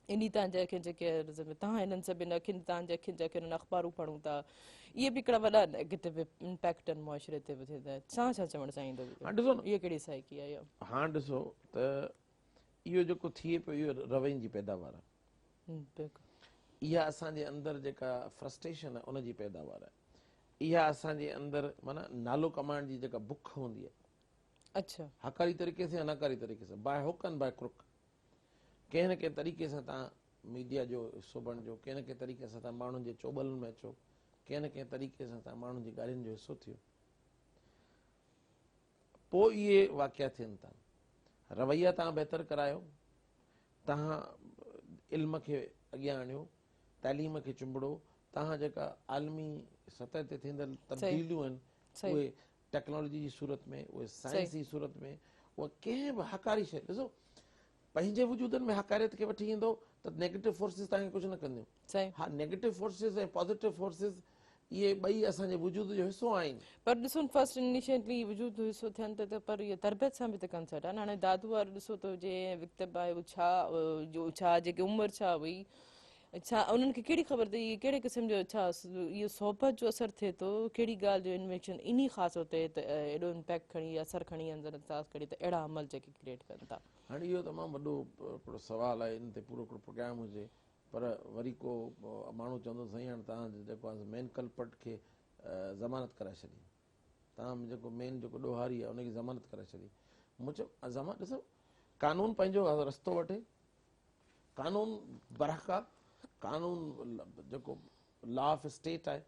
इन तव्हांजे अखियुनि जेके तव्हां हिननि सभिनि अखियुनि तव्हांजे अखियुनि जे अखियुनि अख़बारूं पढ़ूं था, इहे बि हिकिड़ा वॾा नेगेटिव इम्पैक्ट आहिनि मुआशरे ते बि थिए था। छा चवणु चाहींदो इहे कहिड़ी साइकी आहे? हाणे ॾिसो त इहो जेको थिए पियो इहो रवैयनि जी पैदावार आहे। इहा असांजे अंदरि जेका फ्रस्ट्रेशन आहे उनजी पैदावार आहे। इहा असांजे अंदरि माना नालो कमाइण जी जेका बुख हूंदी आहे, अच्छा, हकारी तरीक़े सां अनाकारी तरीक़े सां, by hook and by crook, कंहिं न कंहिं तरीक़े सां तव्हां मीडिया जो हिसो बणिजो, कंहिं न कंहिं तरीक़े सां तव्हां माण्हुनि जे चोॿलनि में अचो, कंहिं न कंहिं तरीक़े सां तव्हां माण्हुनि जी ॻाल्हियुनि जो हिसो थियो, पोइ इहे वाक़िया थियनि था। रवैया तव्हां बहितर करायो, तव्हां इल्म खे अॻियां आणियो, तालीम खे चुंबड़ो, तव्हां जेका आलमी सतह ते थींदड़ तब्दीलियूं आहिनि उहे टेक्नोलॉजी जी सूरत में, उहे साइंस जी सूरत में, उहा कंहिं बि हकारी शइ ॾिसो पंहिंजे वजूदनि में हकारियत खे वठी ईंदो त नेगेटिव फोर्सिस तव्हांखे कुझु न कंदियूं। हा, नेगेटिव फोर्सिस ऐं पॉज़िटिव फोर्सिस इहे ॿई असांजे वजूद जो हिसो आहिनि। पर ॾिसो फर्स्ट इनिशियली वजूद हिसो थियनि त पर इहे तरबियत सां बि त कंसर्ट आहे न। हाणे दादू वारो ॾिसो त जीअं विक्तब आहे छा जेकी उमिरि छा हुई, छा उन्हनि खे कहिड़ी ख़बर अथई कहिड़े क़िस्म जो छा इहो सोबत जो असरु थिए थो, कहिड़ी ॻाल्हि जो इन्वेशन इन ख़ासि होते त एॾो इम्पैक्ट खणी असरु खणी अंदरि एहसासु खणी त अहिड़ा अमल जेके क्रिएट कनि था। हाणे इहो तमामु वॾो हिकिड़ो सुवालु आहे, इन ते पूरो हिकिड़ो प्रोग्राम हुजे, पर वरी को माण्हू चवंदो साईं हाणे तव्हां जेको आहे मेन कल्पट खे ज़मानत कराए छॾी, तव्हां जेको मेन जेको ॾोहारी आहे उनखे ज़मानत कराए छॾी। मूं चयो ॾिसो कानून पंहिंजो रस्तो वठे, कानून बरहका, कानून जेको लॉ ऑफ स्टेट आहे,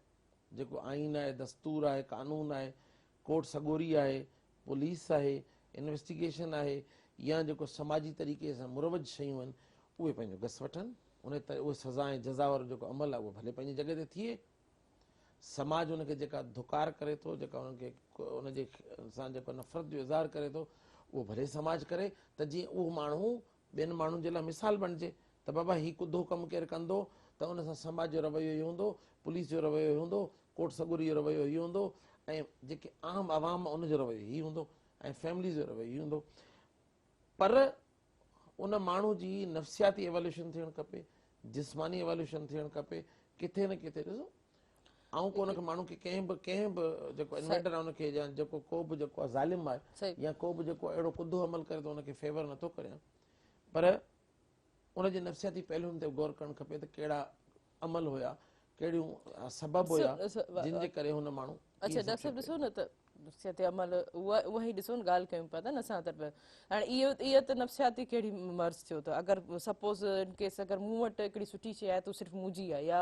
जेको आइन आहे, दस्तूर आहे, कानून आहे, कोर्ट सॻोरी आहे, पुलिस आहे, इन्वेस्टिगेशन आहे, या जेको समाजी तरीक़े सां मुरवज शयूं आहिनि उहे पंहिंजो घस वठनि, उहे सज़ा ऐं जज़ा वारो जेको अमल आहे उहो भले पंहिंजी जॻह ते थिए। समाज उनखे जेका धुकार करे थो, जेका उनखे उनजे सां जेको नफ़रत जो इज़हार करे थो उहो भले समाज करे, त जीअं उहो माण्हू ॿियनि माण्हुनि जे लाइ मिसाल बणिजे त बाबा हीउ कुदो कमु केरु कंदो त उन सां समाज जो रवैयो इहो हूंदो, पुलिस जो रवैयो इहो हूंदो, कोर्ट सॻुरी जो रवैयो इहो हूंदो, ऐं जेके आम आवाम उनजो रवैयो हीउ हूंदो, ऐं फैमिली जो रवैयो हीउ हूंदो। पर उन माण्हू जी नफ़्सियाती एवोल्यूशन थियणु खपे, जिस्मानी एवोल्यूशन थियणु खपे, किथे न किथे ॾिसो ऐं को हुनखे माण्हू खे कंहिं बि जेको इन्वेटर आहे उनखे या जेको को बि जेको आहे ज़ालिम आहे या को बि जेको अहिड़ो कुदो अमल करे थो उनखे फेवर नथो करे, पर उनजे नफ़्सियाती पहलुनि ते गौर करणु खपे त कहिड़ा अमल हुया, कहिड़ियूं सबब हुया जिन जे करे हुन माण्हू। अच्छा डॉक्टर साहब ॾिसो न त नफ़्सियाती अमल उहा ई ॾिसो न ॻाल्हि कयूं पिया था न असां तरफ़। हाणे इहो त नफ़्सियाती कहिड़ी मर्ज़ थियो त अगरि सपोज़ इन केस अगरि मूं वटि हिकिड़ी सुठी शइ आहे त सिर्फ़ु मुंहिंजी आहे, या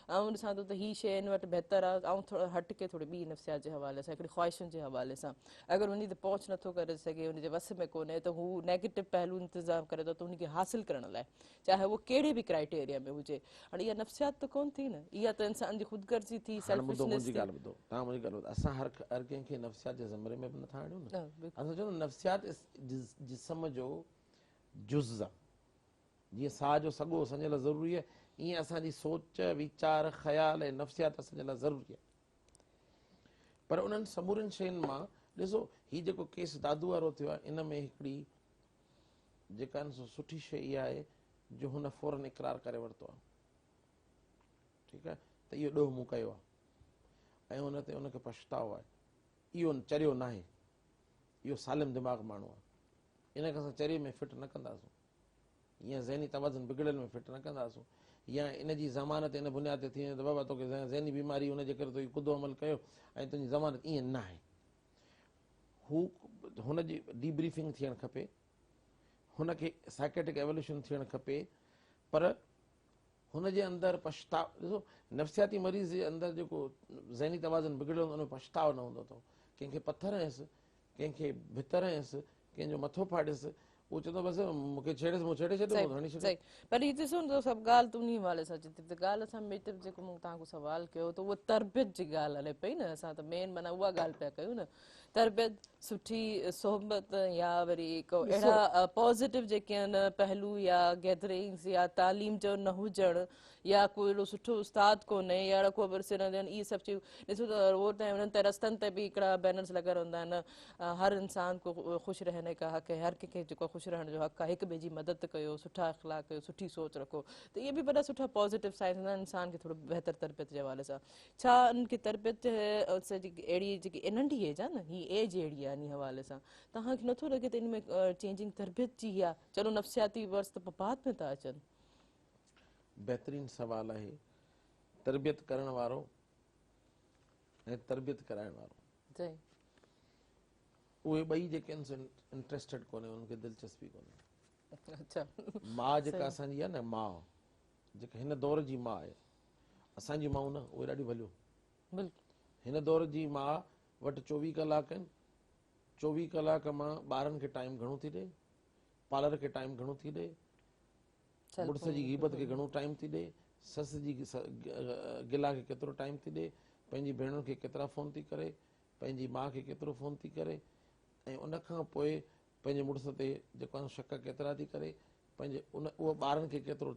ऐं ॾिसां थो त हीअ शइ हिन वटि बहितर आहे, ऐं थोरो हटके थोरी ॿी नफ़्सियात जे हवाले सां हिकिड़ी ख़्वाहिशुनि जे हवाले सां अगरि उन ते पहुच नथो करे सघे, उनजे वस में कोन्हे त हू नेगेटिव पहलू इंतज़ाम करे थो त उनखे हासिलु करण लाइ चाहे उहो कहिड़े बि क्राइटेरिया में हुजे। हाणे इहा नफ़्सियात त कोन्ह थी न, इहा त इंसान जी ख़ुदगर्ज़ी थी, सेल्फिशनेस थी। तव्हां मुंहिंजी ॻाल्हि ॿुधो, असां हर कंहिंखे नफ़्सियात जे ज़मरे में बि नथा आणियूं न। असां चऊं नफ़्सियात जिस्म जो जुज़ आहे, जीअं साह जो सॻो असांजे लाइ ज़रूरी आहे, ईअं असांजी सोच वीचार ख़्याल ऐं नफ़्सियात असांजे लाइ ज़रूरी आहे। पर उन्हनि समूरनि शयुनि मां ॾिसो, हीउ जेको केस दादू वारो थियो आहे, इन में हिकिड़ी जेका सुठी शइ इहा आहे जो हुन फौरन इक़रार करे वरितो आहे। ठीकु आहे, त इहो ॾोह मूं कयो आहे ऐं हुन ते उनखे पछतावो आहे। इहो चरियो न आहे, इहो सालिम दिमाग़ माण्हू आहे। इनखे असां चरिये में फिट न कंदासीं, या ज़हनी तवाज़ुन बिगड़ियल में फिट न कंदासीं, या इन जी ज़मानत इन बुनियाद ते थी वञे त बाबा तोखे ज़हनी बीमारी हुनजे करे तो कुदो अमल कयो ऐं तुंहिंजी ज़मानत, ईअं न आहे। हुनजी डीब्रीफिंग थियणु खपे, हुनखे साइकेट्रिक एवोल्यूशन थियणु खपे, पर हुनजे अंदरि पछताव, ॾिसो नफ़्सियाती मरीज़ जे अंदरि जेको ज़हनी तवाज़ुन बिगड़ियो हूंदो उनमें पछताव न हूंदो अथव। कंहिंखे पथर हयसि, कंहिंखे भितर हयसि, कंहिंजो मथो फाड़ियसि, उहो चवंदो बसि मूंखे छेड़ियसि, मूं छेड़े छॾियो, मूं हणी छॾियो। सही, पर ये ॾिसो न सभु ॻाल्हि तूं उन हवाले सां चई थी, त ॻाल्हि असां मेटिव जेको मूं तव्हां खां सुवाल कयो त उहा तरबियत जी ॻाल्हि हले पई न। असां त मेन माना उहा ॻाल्हि पिया कयूं न, तरबियत, सुठी सोहबत, या वरी को अहिड़ा पॉज़िटिव जेके आहिनि पहलू या गैदरिंग्स या तालीम जो न हुजणु या कोई अहिड़ो सुठो उस्ताद कोन्हे या अहिड़ा को विरसे रहंदा आहिनि, इहे सभु शयूं ॾिसो त रोड ते उन्हनि ते रस्तनि ते बि हिकिड़ा बैनर्स लॻल हूंदा आहिनि, हर इंसान को ख़ुशि रहने का हक़ है, हर कंहिंखे जेको ख़ुशि रहण जो हक़ आहे, हिक ॿिए जी मदद कयो, सुठा अख़लाक कयो, सुठी सोच रखो, त इहे बि वॾा सुठा पॉज़िटिव साइन हूंदा आहिनि इंसान खे थोरो बहितर तरबियत जे हवाले सां। छा उनखे तरबियत अहिड़ी जेकी नंढी एज आहे न, हीअ एज अहिड़ी आहे इन हवाले सां, तव्हांखे नथो लॻे त इन में चेंजिंग तरबियत जी आहे? चलो नफ़्सियाती वर्स त बाद में था अचनि। बहितरीन सवाल आहे। तरबियत करण वारो ऐं तरबियत कराइण वारो, उहे ॿई जेके आहिनि इंट्रस्टेड कोन्हे, उनखे दिलचस्पी कोन्हे। अच्छा, माउ जेका असांजी आहे न, माउ जेका हिन दौर जी माउ आहे, असांजी माउ न, उहे ॾाढी भलियूं। हिन दौर जी माउ वटि 24 कलाक आहिनि, 24 कलाक मां ॿारनि खे टाइम घणो थी ॾे, पार्लर खे टाइम घणो थी ॾे, मुड़ुस जी गीबत खे घणो टाइम थी ॾे, सस जी गिला खे केतिरो टाइम थी ॾे, पंहिंजी भेणुनि खे केतिरा फ़ोन थी करे, पंहिंजी माउ खे केतिरो फ़ोन थी करे, ऐं उनखां पोइ पंहिंजे मुड़ुस ते जेको आहे शक केतिरा थी करे, पंहिंजे उहो ॿारनि खे केतिरो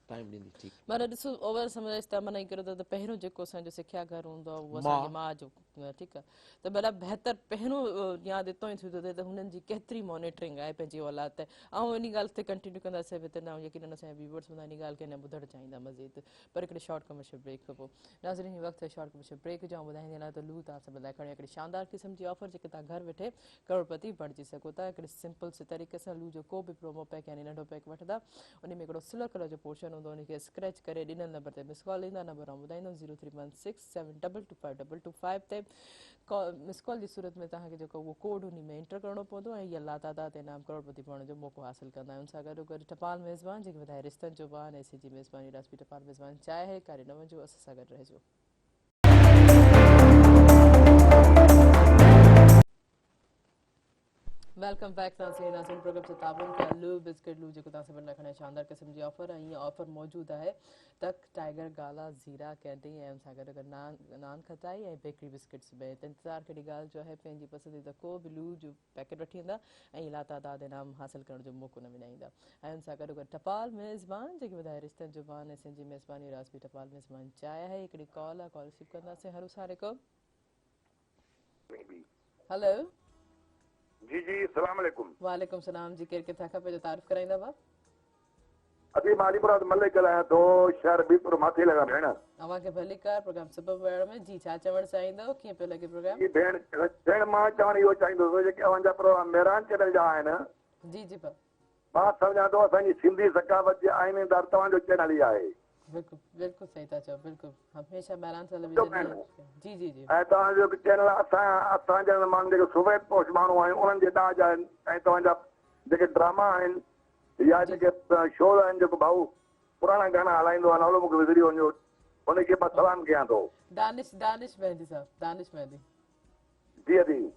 टाइम ॾींदी। ठीकु, माना ॾिसो ओवर समझ इस्तेमालु करो त पहिरियों जेको असांजो सिख्या घर हूंदो आहे उहो असांजी माउ जो, ठीकु आहे, त भला बहितर पहिरियों यादि हितो ई थी थो थिए त हुननि जी केतिरी मॉनिटरिंग आहे पंहिंजी औलाद ते। ऐं इन ॻाल्हि ते कंटिन्यू कंदासीं विद नाउ, यकीनन असांजा व्यूवर्स हूंदा इन ॻाल्हि खे न ॿुधणु चाहींदा मज़ीद, पर हिकिड़े शॉर्ट कमर्शियल ब्रेक खां पोइ नाज़रीन ही वक़्तु है शॉर्ट कमर्शियल ब्रेक जो। ॿुधाईंदे लाइ त लू तव्हां सां ॿुधाए खणी हिकिड़ी शानदार क़िस्म जी ऑफर जेके तव्हां घर वेठे करोड़पति बणिजी सघो था। हिकिड़े सिंपल से तरीक़े सां लू जो को बि प्रोमो पैक यानी नंढो पैक वठंदा, उन में हिकिड़ो सिल्वर कलर जो पोर्शन हूंदो, उनखे स्क्रैच करे ॾिनल नंबर ते मिस कॉल ईंदा, नंबर आउं ॿुधाईंदमि 031672252225 ते मिस कॉल जी सूरत में तव्हांखे जेको उहो कोड उन में एंटर करणो पवंदो ऐं इहा लातादात इनाम करोड़पति बणण जो मौक़ो हासिलु कंदा आहियूं। उन सां गॾोगॾु टपाल मेज़बान जेके वधाए रिश्तनि जो बान, ऐसी जी मेज़बानी राजपी टपाल मेज़बान चाहे है कारे न वञो, असां सां गॾु रहिजो। वेलकम बैक नाज़रीन प्रोग्राम से ताबन का लू बिस्किट लू जेको तव्हां सभिनि लाइ खणे शानदार क़िस्म जी ऑफर आहे। हीअ ऑफर मौजूदु आहे तक टाइगर गाला ज़ीरा कैंडी ऐं हुन सां गॾु नान खटाई ऐं बेकरी बिस्किट्स में। त इंतज़ारु कहिड़ी ॻाल्हि जो आहे, पंहिंजी पसंदीदा को बि लू जो पैकेट वठी ईंदा ऐं लातादाद इनाम हासिलु करण जो मौक़ो न विञाईंदा। ऐं हुन सां गॾोगॾु टपाल मेज़बान जेके वधाए रिश्तनि जो बान, ऐं सिंधी मेज़बानी राजपी टपाल मेज़बान चाहे आहे। हिकिड़ी कॉल आहे, कॉल रिसीव कंदासीं। हलो सालेकुम। हेलो जी जी, अस्सलाम वालेकुम। वालेकुम सलाम जी, केरु किथां खां पंहिंजो तारीफ़ कराईंदा भाउ? अभी मालीपुरा मलिक ॻाल्हायां थो, शहर बीपुर माथे लॻा भेण। अवांखे भली कार प्रोग्राम सुबह वेड़ में जी छा चवणु चाहींदव, कीअं पियो लॻे प्रोग्राम? जी भेण भेण मां चवणु इहो चाहींदुसि जेके अवांजा प्रोग्राम मेहरान चैनल जा आहिनि, जी जी भाउ, मां सम्झां थो असांजी सिंधी सकावत जे आइनेदार तव्हांजो चैनल ई आहे। बिल्कुलु बिल्कुलु सही था चओ, बिल्कुलु हमेशह महिरान टेलीविजन जी जी जी ऐं तव्हांजो चैनल असांजा माण्हू जेके सुबह पोश माण्हू आहिनि उन्हनि जे ॾांहुं जा आहिनि, ऐं तव्हांजा जेके ड्रामा आहिनि या जेके शो आहिनि, जेको भाऊ पुराणा गाना हलाईंदो आहे, नालो मूंखे विसरी वञो, उनखे मां सलाम कयां थो। दानिश मेहंदी साहब, दानिश मेहंदी जी जी,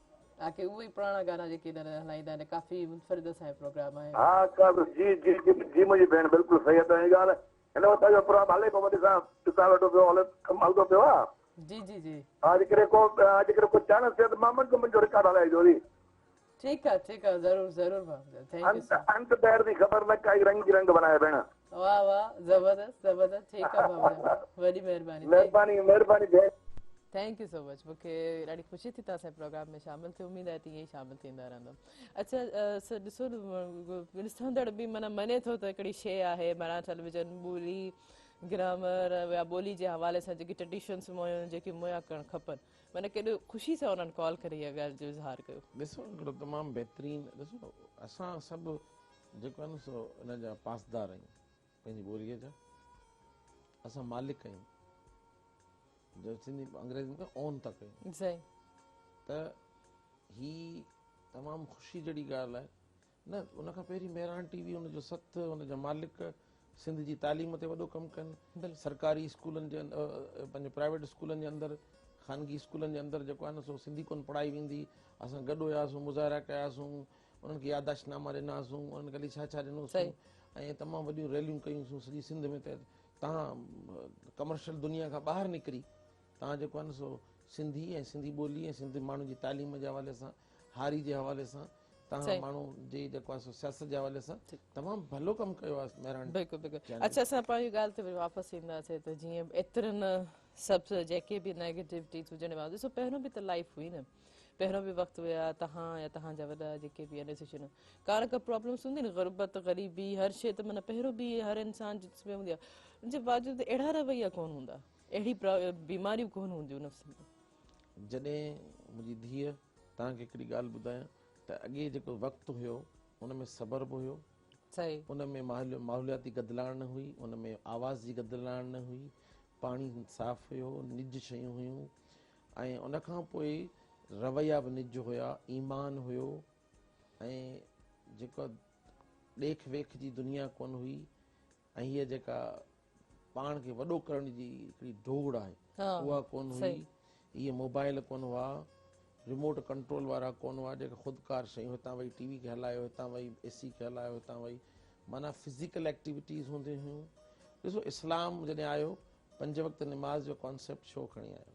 ताकि उहे ई पुराणा गाना जेके हलाईंदा आहिनि, काफ़ी मुनफरिद असांजो प्रोग्राम आहे। हा जी जी जी जी मुंहिंजी भेण बिल्कुलु सही आहे तव्हांजी ॻाल्हि। हिन वक़्त जो प्रोग्राम हले पियो, वॾे सां ॾिसा वेठो पियो, हलंदो पियो आहे। जी जी जी, अॼुकल्ह को चैनल ते मुंहिंजो रिकॉर्ड हलाइजो जी। ठीकु आहे ज़रूरु ज़रूरु भाउ, थैंक यू सर। अंत पैर जी ख़बर न काई, रंग रंग बनाए भेण। वाह वाह, ज़बरदस्त ज़बरदस्त, ठीकु आहे बाबा, वॾी महिरबानी, महिरबानी महिरबानी भेण। Thank you so much. मूंखे ॾाढी ख़ुशी थी तव्हां असांजे प्रोग्राम में शामिलु थियो, उमेदु आहे त ईअं ई शामिलु थींदा रहंदो। अच्छा सर ॾिसो ॾिसंदड़ बि माना मञे थो त हिकिड़ी शइ आहे माना टेलीविजन ॿोली ग्रामर या ॿोली जे हवाले सां जेकी ट्रेडिशन्स जेके मुहैया करणु खपनि, माना केॾो ख़ुशी सां उन्हनि कॉल करे इहा ॻाल्हि जो इज़हार कयो। ॾिसो हिकिड़ो तमामु बहितरीनु, ॾिसो असां सभु जेको आहे न सो इन जा पासदार आहियूं पंहिंजी ॿोलीअ जा, असां मालिक आहियूं, जो सिंधी अंग्रेज़ी में ओन था कयूं। सही। त ही तमामु ख़ुशी जहिड़ी ॻाल्हि आहे न। उनखां पहिरीं मेहरान टीवी हुनजो सथ, हुनजा मालिक सिंध जी तालीम ते वॾो कमु कनि। सरकारी स्कूलनि जे पंहिंजे प्राइवेट स्कूलनि जे अंदरि, ख़ानगी स्कूलनि जे अंदरि जेको आहे न सो सिंधी कोन पढ़ाई वेंदी। असां गॾु हुयासीं, मुज़ाहिरा कयासीं, उन्हनि खे यादाश्तनामा ॾिनासीं, उन्हनि खे छा छा ॾिनोसीं, ऐं तमामु वॾियूं रैलियूं कयूंसीं सॼी सिंध में। त तव्हां कमर्शियल दुनिया खां ॿाहिरि निकिरी तव्हां जेको आहे न सो सिंधी ऐं सिंधी ॿोली ऐं सिंधी माण्हू जी तालीम जे हवाले सां, हारी जे हवाले सां, तव्हां माण्हू जे जेको आहे सो सियासत जे हवाले सां तमामु भलो कमु कयो आहे महिरान। बिल्कुलु बिल्कुलु। अच्छा असां पंहिंजी ॻाल्हि ते वरी वापसि ईंदासीं त जीअं एतिरनि सभु जेके बि नेगेटिविटीज़ हुजण वारा, ॾिसो पहिरियों बि त लाइफ हुई न, पहिरियों बि वक़्तु हुया तव्हां या तव्हांजा वॾा जेके बि आहिनि का न का प्रॉब्लम्स हूंदी न, ग़ुरबत ग़रीबी हर शइ त माना पहिरियों बि हर इंसान जिसमें हूंदी आहे, उनजे बावजूदि अहिड़ा रवैया कोन हूंदा, अहिड़ी बीमारियूं कोन हूंदियूं नफ़्स में। जॾहिं मुंहिंजी धीअ तव्हांखे हिकिड़ी ॻाल्हि ॿुधायां त अॻे जेको वक़्तु हुयो उन में सबर बि हुयो, सही, उन में माहौलियाती गदिलाइण न हुई, उन में आवाज़ जी गदिलाइण न हुई, पाणी साफ़ु हुयो, निज शयूं हुयूं, ऐं उनखां पोइ रवैया बि निज हुया, ईमान हुयो, ऐं जेको ॾेख वेख जी दुनिया कोन हुई, ऐं हीअ जेका पाण खे वॾो करण जी हिकिड़ी डोड़ आहे उहा कोन हुई। इहे मोबाइल कोन हुआ, रिमोट कंट्रोल वारा कोन हुआ जेका ख़ुदकार शयूं, हितां वई टीवी खे हलायो, हितां वई एसी खे हलायो, हितां वई माना फिज़िकल एक्टिविटीज़ हूंदियूं हुयूं। ॾिसो इस्लाम जॾहिं आयो 5 वक़्त निमाज़ जो कॉन्सेप्ट छो खणी आयो,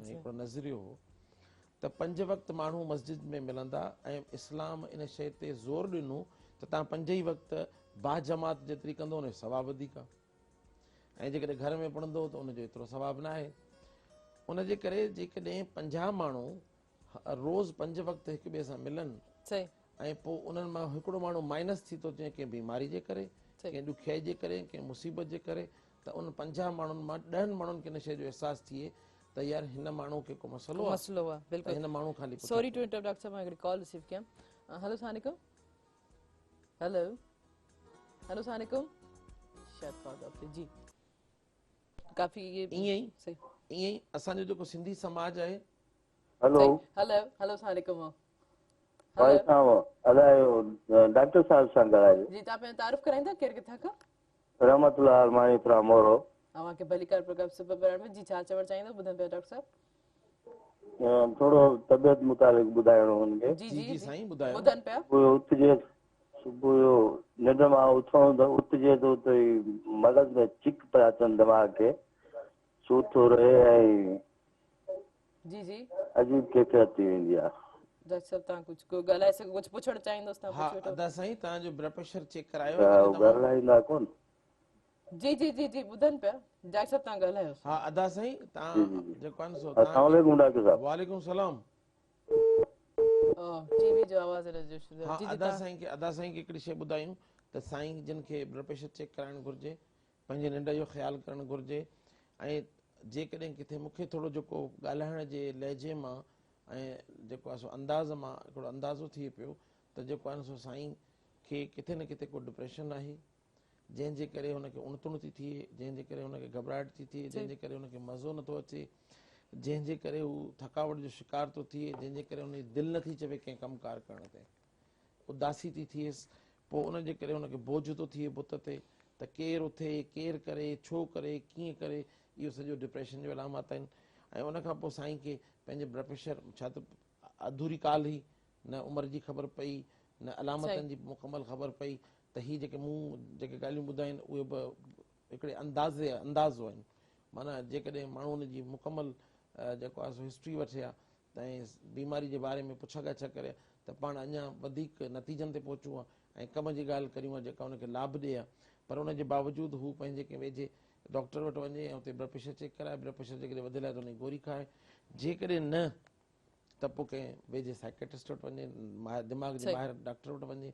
हिकिड़ो नज़रियो हो त 5 वक़्त माण्हू मस्जिद में मिलंदा, ऐं इस्लाम इन शइ ते ज़ोर ॾिनो त तव्हां 5 ई वक़्त बाजमात जेतिरी कंदो उन जो सवाबु वधीक आहे, ऐं जेकॾहिं घर में पढ़ंदो त उनजो एतिरो सवाबु न आहे। उनजे करे जेकॾहिं 50 माण्हू रोज़ 5 वक़्त हिक ॿिए सां मिलनि, ऐं पोइ उन्हनि मां हिकिड़ो माण्हू माइनस थी थो अचे कंहिं बीमारी जे करे, कंहिं ॾुखियाई जे करे, कंहिं मुसीबत जे करे, त उन 50 माण्हुनि मां 10 माण्हुनि खे इन शइ जो अहसासु थिए त यार हिन माण्हू खे को मसइलो आहे, हिन माण्हू खाली सॉरी टू इंटरप्ट डॉक्टर साहब, मां हिकिड़ी कॉल रिसीव कयां। हेलो अस्सलाम वालेकुम। हेलो हेलो अस्सलाम वालेकुम। शायद कॉल ड्रॉप थी जी। काफ़ी ये ईअं ई असांजो जेको सिंधी समाज आहे। हेलो हेलो हेलो अस्सलाम वालेकुम। भाई साहब अलाए डॉक्टर साहब सां ॻाल्हायो जी, तव्हां पंहिंजो तारीफ़ कराईंदा केरु किथां खां? रहमतुल्लाह अरमानी फ्रॉम मोरो। तव्हांखे भलीकार प्रोग्राम सुबह में जी छा चवणु चाहींदो ॿुधनि पिया डॉक्टर साहब? थोरो तबियत मुताबिक़ ॿुधाइणो हुनखे। जी जी साईं ॿुधायो। ॿुधनि पिया। उथजे सुबुह जो निंड मां उथूं त उथजे त उते मगज़ में चिक पिया अचनि, दिमाग़ खे सूर थो रहे ऐं जी जी अजीब कैफ़ियत थी वेंदी आहे। डॉक्टर साहब तव्हां कुझु ॻाल्हाए सघो, कुझु पुछणु चाहींदोसि तव्हां हा पुछो अदा साईं, तव्हांजो ब्लड प्रेशर चेक करायो ॻाल्हाईंदा कोन? जी जी जी जी ॿुधनि पिया डॉक्टर साहब, तव्हां ॻाल्हायो। हा अदा साईं, तव्हां जेको आहे न सो अस्सलाम वालेकुम डॉक्टर साहब। वालेकुम सलाम। टीवी जो आवाज़ हा अदा साईं खे हिकिड़ी शइ ॿुधायूं त साईं जिन खे ब्लड प्रेशर चेक कराइणु घुरिजे, पंहिंजे निंड जो ख़्यालु करणु घुरिजे, ऐं जेकॾहिं किथे मूंखे थोरो जेको ॻाल्हाइण जे लहजे मां ऐं जेको आहे सो अंदाज़ मां हिकिड़ो अंदाज़ो थिए पियो त जेको आहे न सो साईं खे किथे न किथे को डिप्रेशन आहे, जंहिंजे करे हुनखे उणतुण थी थिए, जंहिंजे करे हुनखे घबराहट थी थिए, जंहिंजे करे हुनखे मज़ो नथो अचे, जंहिंजे करे हू थकावट जो शिकार थो थिए, जंहिंजे करे हुनजी दिलि नथी चवे कंहिं कमकार करण ते, उदासी थी थिएसि, पोइ उनजे करे हुनखे बोझ थो थिए बुत ते त केरु उथे, केरु करे, छो करे, कीअं करे, इहो सॼो डिप्रेशन जो अलामत आहिनि। ऐं उनखां पोइ साईं खे पंहिंजे ब्लड प्रेशर छा त अधूरी काल हुई, न उमिरि जी ख़बर पई, न अलामतनि जी मुकमल ख़बर पई, त हीअ जेके मूं जेके ॻाल्हियूं ॿुधाइनि उहे बि हिकिड़े अंदाज़ो आहिनि। माना जेकॾहिं माण्हू हुनजी मुकमल जेको आहे सो हिस्ट्री वठे हा त ऐं बीमारी जे बारे में पुछा ॻाछा करे त पाण अञा वधीक नतीजनि ते पहुचूं हा ऐं कम जी ॻाल्हि करियूं हा जेका हुनखे लाभ ॾिए हा। पर उनजे बावजूदि हू पंहिंजे कंहिं वेझे डॉक्टर वटि वञे ऐं उते ब्लड प्रेशर चेक कराए, ब्लड प्रेशर जेकॾहिं वधियल आहे त उनजी गोरी खाए, जेकॾहिं न त पोइ कंहिं वेझे साइकेट्रिस्ट वटि वञे, दिमाग़ जे ॿाहिरि डॉक्टर वटि वञे,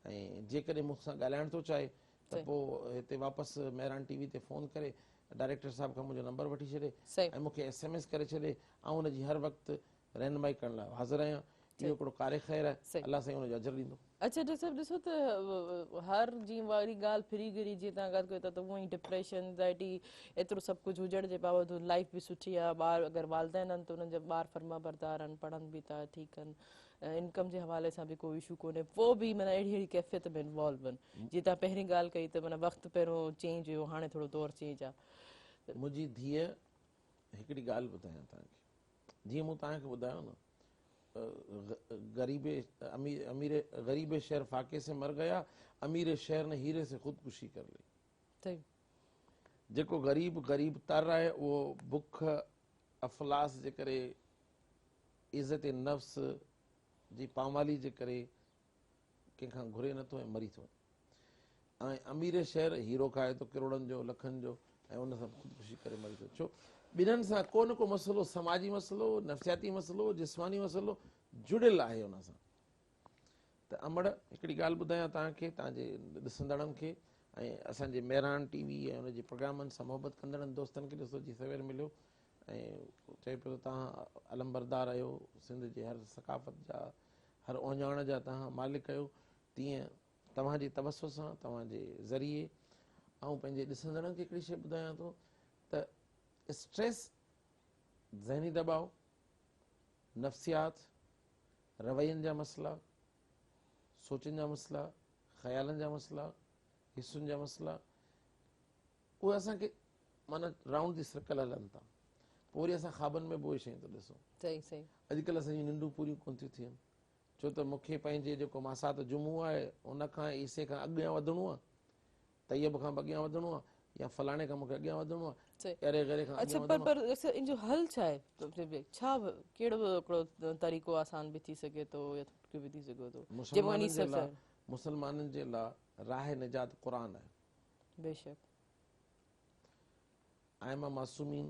ऐं जेकॾहिं मूंसां ॻाल्हाइण थो चाहे त पोइ हिते वापसि महिरान टीवी ते फ़ोन करे डायरेक्टर साहिब खां मुंहिंजो नंबर वठी छॾे ऐं मूंखे SMS करे छॾे, ऐं हुनजी हर वक़्तु रहनुमाई करण लाइ हाज़िर आहियां। इहो हिकिड़ो कार ख़ैरु आहे, अलाह साईं हुनजो अजर ॾींदो। अच्छा डॉक्टर साहब ॾिसो त हर जीअं वारी ॻाल्हि फिरी गिरी जीअं तव्हां ॻाल्हि कयो था त उअं ई डिप्रेशन एंज़ाइटी एतिरो सभु कुझु हुजण जे बावजूदि लाइफ बि सुठी आहे, ॿार अगरि वालदेन आहिनि त उन्हनि जा ॿार फर्मा बरदार आहिनि, पढ़नि बि था, ठीकु आहिनि, इनकम जे हवाले सां बि कोई इशू कोन्हे, पोइ बि माना अहिड़ी अहिड़ी कैफ़ियत में इन्वॉल्व आहिनि। जीअं तव्हां पहिरीं ॻाल्हि कई त माना वक़्तु पहिरियों चेंज हुयो, हाणे थोरो दौरु चेंज आहे। मुंहिंजी धीअ हिकिड़ी ॻाल्हि ॿुधायां तव्हांखे, जीअं मूं तव्हांखे ॿुधायो न गरीब शहर फाके से मर गया, अमीर शहर ने हीरे से ख़ुदकुशी कर ली। जेको गरीब तर आहे उहो बुख अफ़लास जे करे, इज़त नफ़्स जी पामाली जे करे कंहिंखां घुरे नथो ऐं मरी थो, ऐं अमीर शहर हीरो खाए थो करोड़नि जो लखनि जो ऐं उन सां ख़ुदकुशी करे मरी थो। छो ॿिन्हिनि सां को न को मसइलो, समाजी मसइलो, नफ़्सियाती मसइलो, जिस्मानी मसइलो जुड़ियल आहे हुन सां। त अमड़ हिकिड़ी ॻाल्हि ॿुधायां तव्हांखे, तव्हांजे ॾिसंदड़नि खे ऐं असांजे महिरान टीवी ऐं उनजे प्रोग्रामनि सां मोहबत कंदड़नि दोस्तनि खे ॾिसो जी सवेर मिलियो ऐं चए पियो तव्हां अलमबरदार आहियो, सिंध जे हर सकाफ़त जा, हर ओञाण जा तव्हां मालिक आहियो, तीअं तव्हांजी तवसु सां, तव्हांजे ज़रिए ऐं पंहिंजे ॾिसंदड़नि खे हिकिड़ी शइ ॿुधायां थो त स्ट्रेस, ज़हनी दबाव, नफ़्सियात, रवैयनि जा मसइला, सोचनि जा मसइला, ख़्यालनि जा मसइला, हिसुनि जा मसइला, उहे असांखे माना राउंड दी सर्कल हलनि था। पोइ वरी असां ख़्वाबनि में बि उहे शयूं था ॾिसूं। अॼुकल्ह असांजी निंडूं पूरियूं कोन थियूं थियनि, छो त मूंखे पंहिंजे जेको मासात जुमो आहे उनखां ईसे खां अॻियां वधिणो आहे, तैयब खां बि अॻियां वधिणो आहे, या फलाणे खां मूंखे अॻियां वधिणो आहे, अरे गरे खां अॻियां वधिणो आहे। पर इन जो हल छा आहे? छा कहिड़ो हिकिड़ो तरीक़ो आसान बि थी सघे थो या थोरो बि थी सघे थो? मुसलमाननि जे लाइ राह निजात क़ुर आहे। बेशक आइमा मासूमीन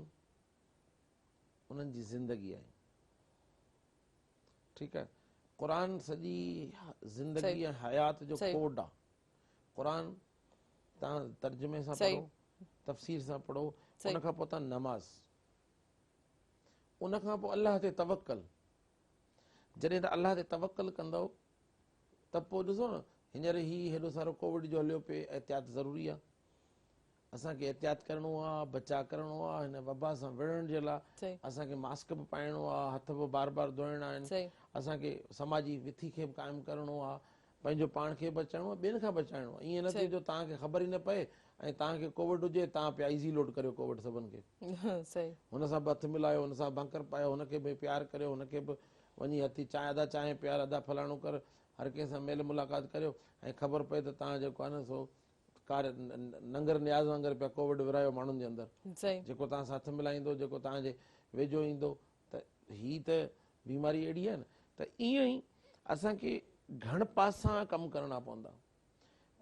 उन्हनि जी ज़िंदगी आहे, ठीकु आहे। क़ुर सॼी ज़िंदगी ऐं हयात जो कोड आहे। क़ुर तव्हां तर्जुमे सां पढ़ो, तफ़सीर सां पढ़ो, उनखां पोइ तव्हां नमाज़, उनखां पोइ अलाह ते तवक्कल। जॾहिं तव्हां अलाह ते तवक्कल कंदव त पोइ ॾिसो न, हींअर हेॾो सारो कोविड जो हलियो पिए, एहतियात ज़रूरी आहे। असांखे एहतियात करिणो आहे, बचाव करिणो आहे, हिन वबा सां विढ़ण जे लाइ असांखे मास्क बि पाइणो आहे, हथ बि बार बार धोइणा आहिनि, असांखे समाजी विथी खे बि क़ाइमु करिणो आहे, पंहिंजो पाण खे बचाइणो आहे, ॿियनि खां बचाइणो आहे। ईअं न थिए जो तव्हांखे ख़बर ई न पए ऐं तव्हांखे कोविड हुजे, तव्हां पिया ईज़ी लोड करियो कोविड सभिनि खे, हुन सां बि हथु मिलायो, हुन सां बंकर पायो, हुनखे बि प्यारु करियो, हुनखे बि वञी हथी चांहि अदा चांहि प्यारु अदा फलाणो कर, हर कंहिंसां मेल मुलाक़ात करियो ऐं ख़बर पए त तव्हां जेको आहे न सो नंगर न्याज़ वांगुरु पिया कोविड विरायो माण्हुनि जे अंदरि। जेको तव्हां सां हथु मिलाईंदो, जेको तव्हांजे वेझो ईंदो, त हीअ त बीमारी अहिड़ी आहे न। त ईअं ई असांखे घण पासां कमु करणा पवंदा।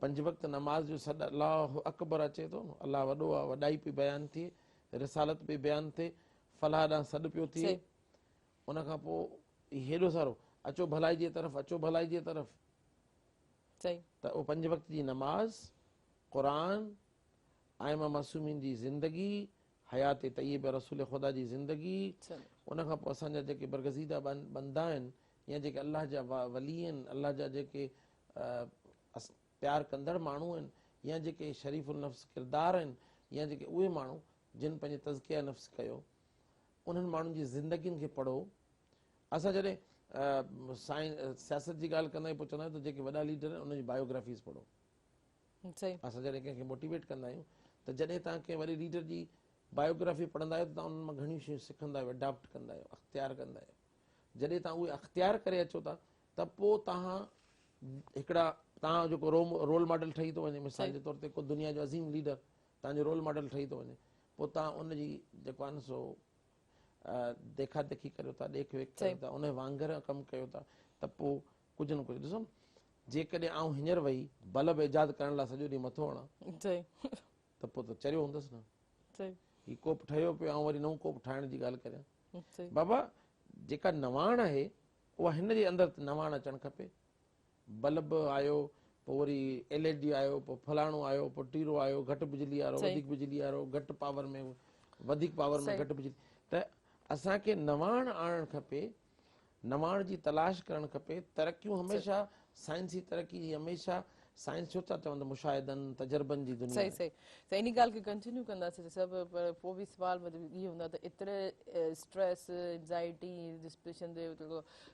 5 वक़्त नमाज़ जो सॾु अलाह अकबर अचे थो, अलाह वॾो आहे, वॾाई पई बयानु थिए, रिसालत पई बयानु थिए, फलाह ॾांहुं सॾु पियो थिए। उनखां पोइ हेॾो सारो अचो भलाई जी तरफ़, अचो भलाई जी तरफ़। त उहो 5 वक़्त जी नमाज़, क़ुर, आइमा मासूमीन जी ज़िंदगी, हयात तय्यब रसूल ख़ुदा जी ज़िंदगी, उनखां पोइ असांजा जेके बरगज़ीदा बंदा आहिनि या जेके अलाह जा वली आहिनि, अलाह जा जेके प्यारु कंदड़ माण्हू आहिनि, या जेके शरीफ़ुल नफ़्स किरदार आहिनि, या जेके उहे माण्हू जिन पंहिंजे तज़किया नफ़्स कयो, उन्हनि माण्हुनि जी ज़िंदगियुनि खे पढ़ो। असां जॾहिं सियासत जी ॻाल्हि कंदा आहियूं, पोइ चवंदा आहियूं त जेके वॾा लीडर आहिनि उन्हनि जी बायोग्राफीज़ पढ़ो। असां जॾहिं कंहिंखे मोटिवेट कंदा आहियूं त जॾहिं तव्हां कंहिं वॾे लीडर जी बायोग्राफी पढ़ंदा आहियो त तव्हां उन्हनि मां घणियूं शयूं सिखंदा आहियो, अडॉप्ट कंदा आहियो, अख़्तियार कंदा आहियो। जॾहिं तव्हां उहे अख़्तियार करे अचो था त पोइ तव्हां हिकिड़ा तव्हां जेको रोल मॉडल ठही थो वञे, मिसाल जे तौर ते को दुनिया जो अज़ीम लीडर तव्हांजो रोल मॉडल ठही थो वञे, पोइ तव्हां उनजी जेको आहे न सो देखा देखी करियो था, ॾेख वेख करियो था, उन वांगुरु कमु कयो था, त पोइ कुझु न कुझु ॾिसो न, जेकॾहिं आउं हींअर वेही बल्ब ईजाद करण लाइ सॼो ॾींहुं मथो हणां सही त पोइ त चरियो हूंदसि न। सही हीउ कोप ठहियो पियो ऐं वरी नओं कोप ठाहिण जी ॻाल्हि करियां। सही बाबा जेका नवाण आहे उहा हिन जे अंदरि नवाण अचणु खपे। बल्ब आयो, पोइ वरी LED आयो, पोइ फलाणो आयो, पोइ टीरो आयो, घटि बिजली वारो, सही वधीक बिजली वारो, घटि पावर में, वधीक पावर में, सही घटि बिजली। त असांखे नवाण आणणु खपे, नवाण जी तलाश करणु खपे। तरक़ियूं हमेशह साइंसी तरक़ी जी हमेशह साइंस छो था चवनि त मुशाहिदनि तजर्बनि जी दुनिया सही आहे। सही त इन ॻाल्हि खे कंटिन्यू कंदासीं सभु, पर पोइ बि सुवाल मतिलबु इहो हूंदा त एतिरे स्ट्रेस एंज़ाइटी डिप्रेशन ते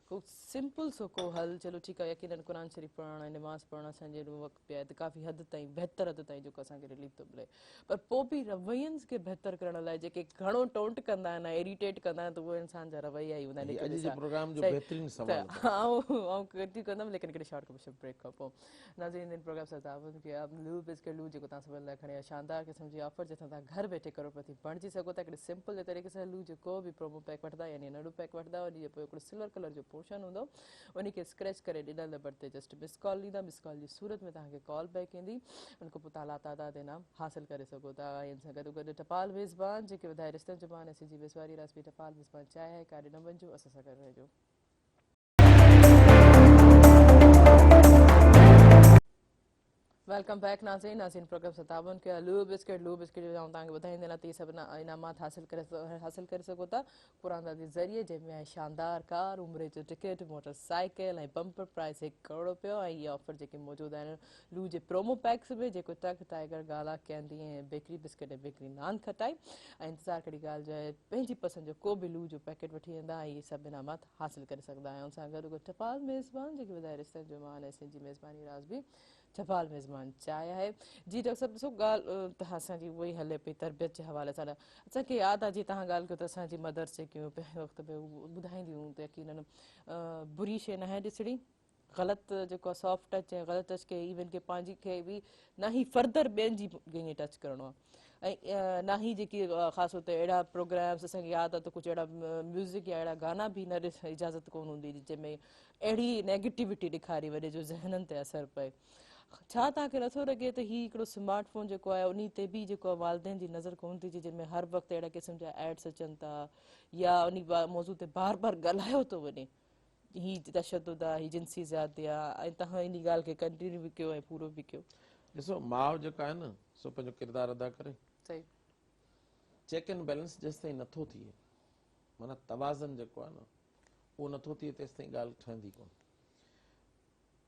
को सिंपल सो को हल, चलो ठीकु आहे, यकीनन क़ुरान शरीफ़ पढ़णु ऐं नमाज़ पढ़णु असांजे वक़्त पिया आहे त काफ़ी हद ताईं बहितर हद ताईं जेको असांखे रिलीफ थो मिले, पर पोइ बि रवैयनि खे बहितर करण लाइ जेके घणो टोंट कंदा आहिनि, इरिटेट कंदा आहिनि, त उहे इंसान जा रवैया ई हूंदा आहिनि हीउ हिक अॼु ॿिए जे सां। प्रोग्राम जो सही बहितरीनु त सवाल अथव। आउं कंटिन्यू कंदमि, लेकिन हिकिड़े शॉर्ट कमर्शियल ब्रेक खां पोइ। नाज़रीन, इन प्रोग्राम सां तव्हां खे लू बिस्किट लू जेको तव्हां सभिनि लाइ खणी आयो, शानदार क़िस्म जी ऑफर जंहिंसां तव्हां घर वेठे करोड़पति बणिजी सघो था। हिकिड़े सिंपल जे तरीक़े सां लू जो को बि प्रोमो पैक वठंदा, यानी नंढो पैक वठंदा, उन जे पोइ हिकिड़ो सिल्वर कलर जो पोर्शन हूंदो, उन खे स्क्रैच करे ॾिनल नंबर ते जस्ट मिस कॉल ॾींदा। मिस कॉल जी सूरत में तव्हांखे कॉल बैक ईंदी, उन खां पोइ तव्हां लातादाद इनाम हासिल करे सघो था। ऐं हिन सां गॾो गॾु टपाल मेज़बान जेके वधाए रिश्तनि जो मान सिंधी बेसवारी रासपी टपाल मेज़बान चाहे है, काॾे न वञिजो, असां सां गॾु रहिजो। वेलकम बैक नाज़रीन। नाज़रीन, प्रोग्राम सां ताबन कयो आहे लू बिस्किट जो तव्हांखे ॿुधाईंदे न थी सभिनी इनामात हासिल करे सघो था क़ुरान जे ज़रिए, जंहिंमें आहे शानदार कार, उमिरि जो टिकट, मोटरसाइकिल ऐं बम्पर प्राइज़ 1 करोड़ रुपयो। ऐं इहे ऑफर जेके मौजूदु आहिनि लू जे प्रोमो पैक्स में, जेको टक टाइगर गाला कैंडी ऐं बेकरी बिस्किट ऐं बेकरी नान खटाई। ऐं इंतज़ारु कहिड़ी ॻाल्हि जो आहे, पंहिंजी पसंदि जो को बि लू जो पैकेट वठी वेंदा ऐं इहे सभु इनामात हासिल करे सघंदा आहियूं। उन सां गॾु टपाल मेज़बान जेके वधाए रिश्तनि जो मान ऐं सिंधी मेज़बानी राज़ बि टपाल मेज़बान चाहे आहे। जी डॉक्टर साहब, ॾिसो ॻाल्हि त असांजी उहा ई हले पई तरबियत जे हवाले सां। असांखे यादि आहे, जीअं तव्हां ॻाल्हि कयो त असांजी मदर्स जेकियूं पहिरें वक़्त में ॿुधाईंदियूं हुयूं त यकीनन बुरी शइ न आहे ॾिसणी, ग़लति जेको आहे सॉफ्ट टच ऐं ग़लति टच खे इवन के पंहिंजी खे बि न ई फर्दर ॿियनि जी ईअं टच करिणो आहे। ऐं न ई जेकी ख़ासि तौर ते अहिड़ा प्रोग्राम्स असांखे यादि आहे त कुझु अहिड़ा म्यूज़िक या अहिड़ा गाना बि न इजाज़त कोन हूंदी जंहिंमें अहिड़ी नेगेटिविटी ॾेखारी वञे जो ज़हननि ते असरु पए। छा तव्हांखे नथो लॻे त हीउ हिकिड़ो स्मार्ट फ़ोन जेको आहे उन ते बि जेको आहे वालदेन जी नज़र कोन थी अचे, जंहिंमें हर वक़्तु अहिड़ा क़िस्म जा एड्स अचनि था या उन मौज़ू ते बार बार ॻाल्हायो थो वञे, हीउ तशदुद आहे, हीउ जिनसी ज़्यादती आहे, ऐं तव्हां इन ॻाल्हि खे कंटिन्यू बि कयो ऐं पूरो बि कयो। ॾिसो, माउ जेका आहे न सो पंहिंजो किरदारु अदा करे। सही चेक एंड बैलेंस जेसि ताईं नथो थिए, माना तवाज़न जेको आहे न उहो नथो थिए, तेसि ताईं ॻाल्हि ठहंदी कोन।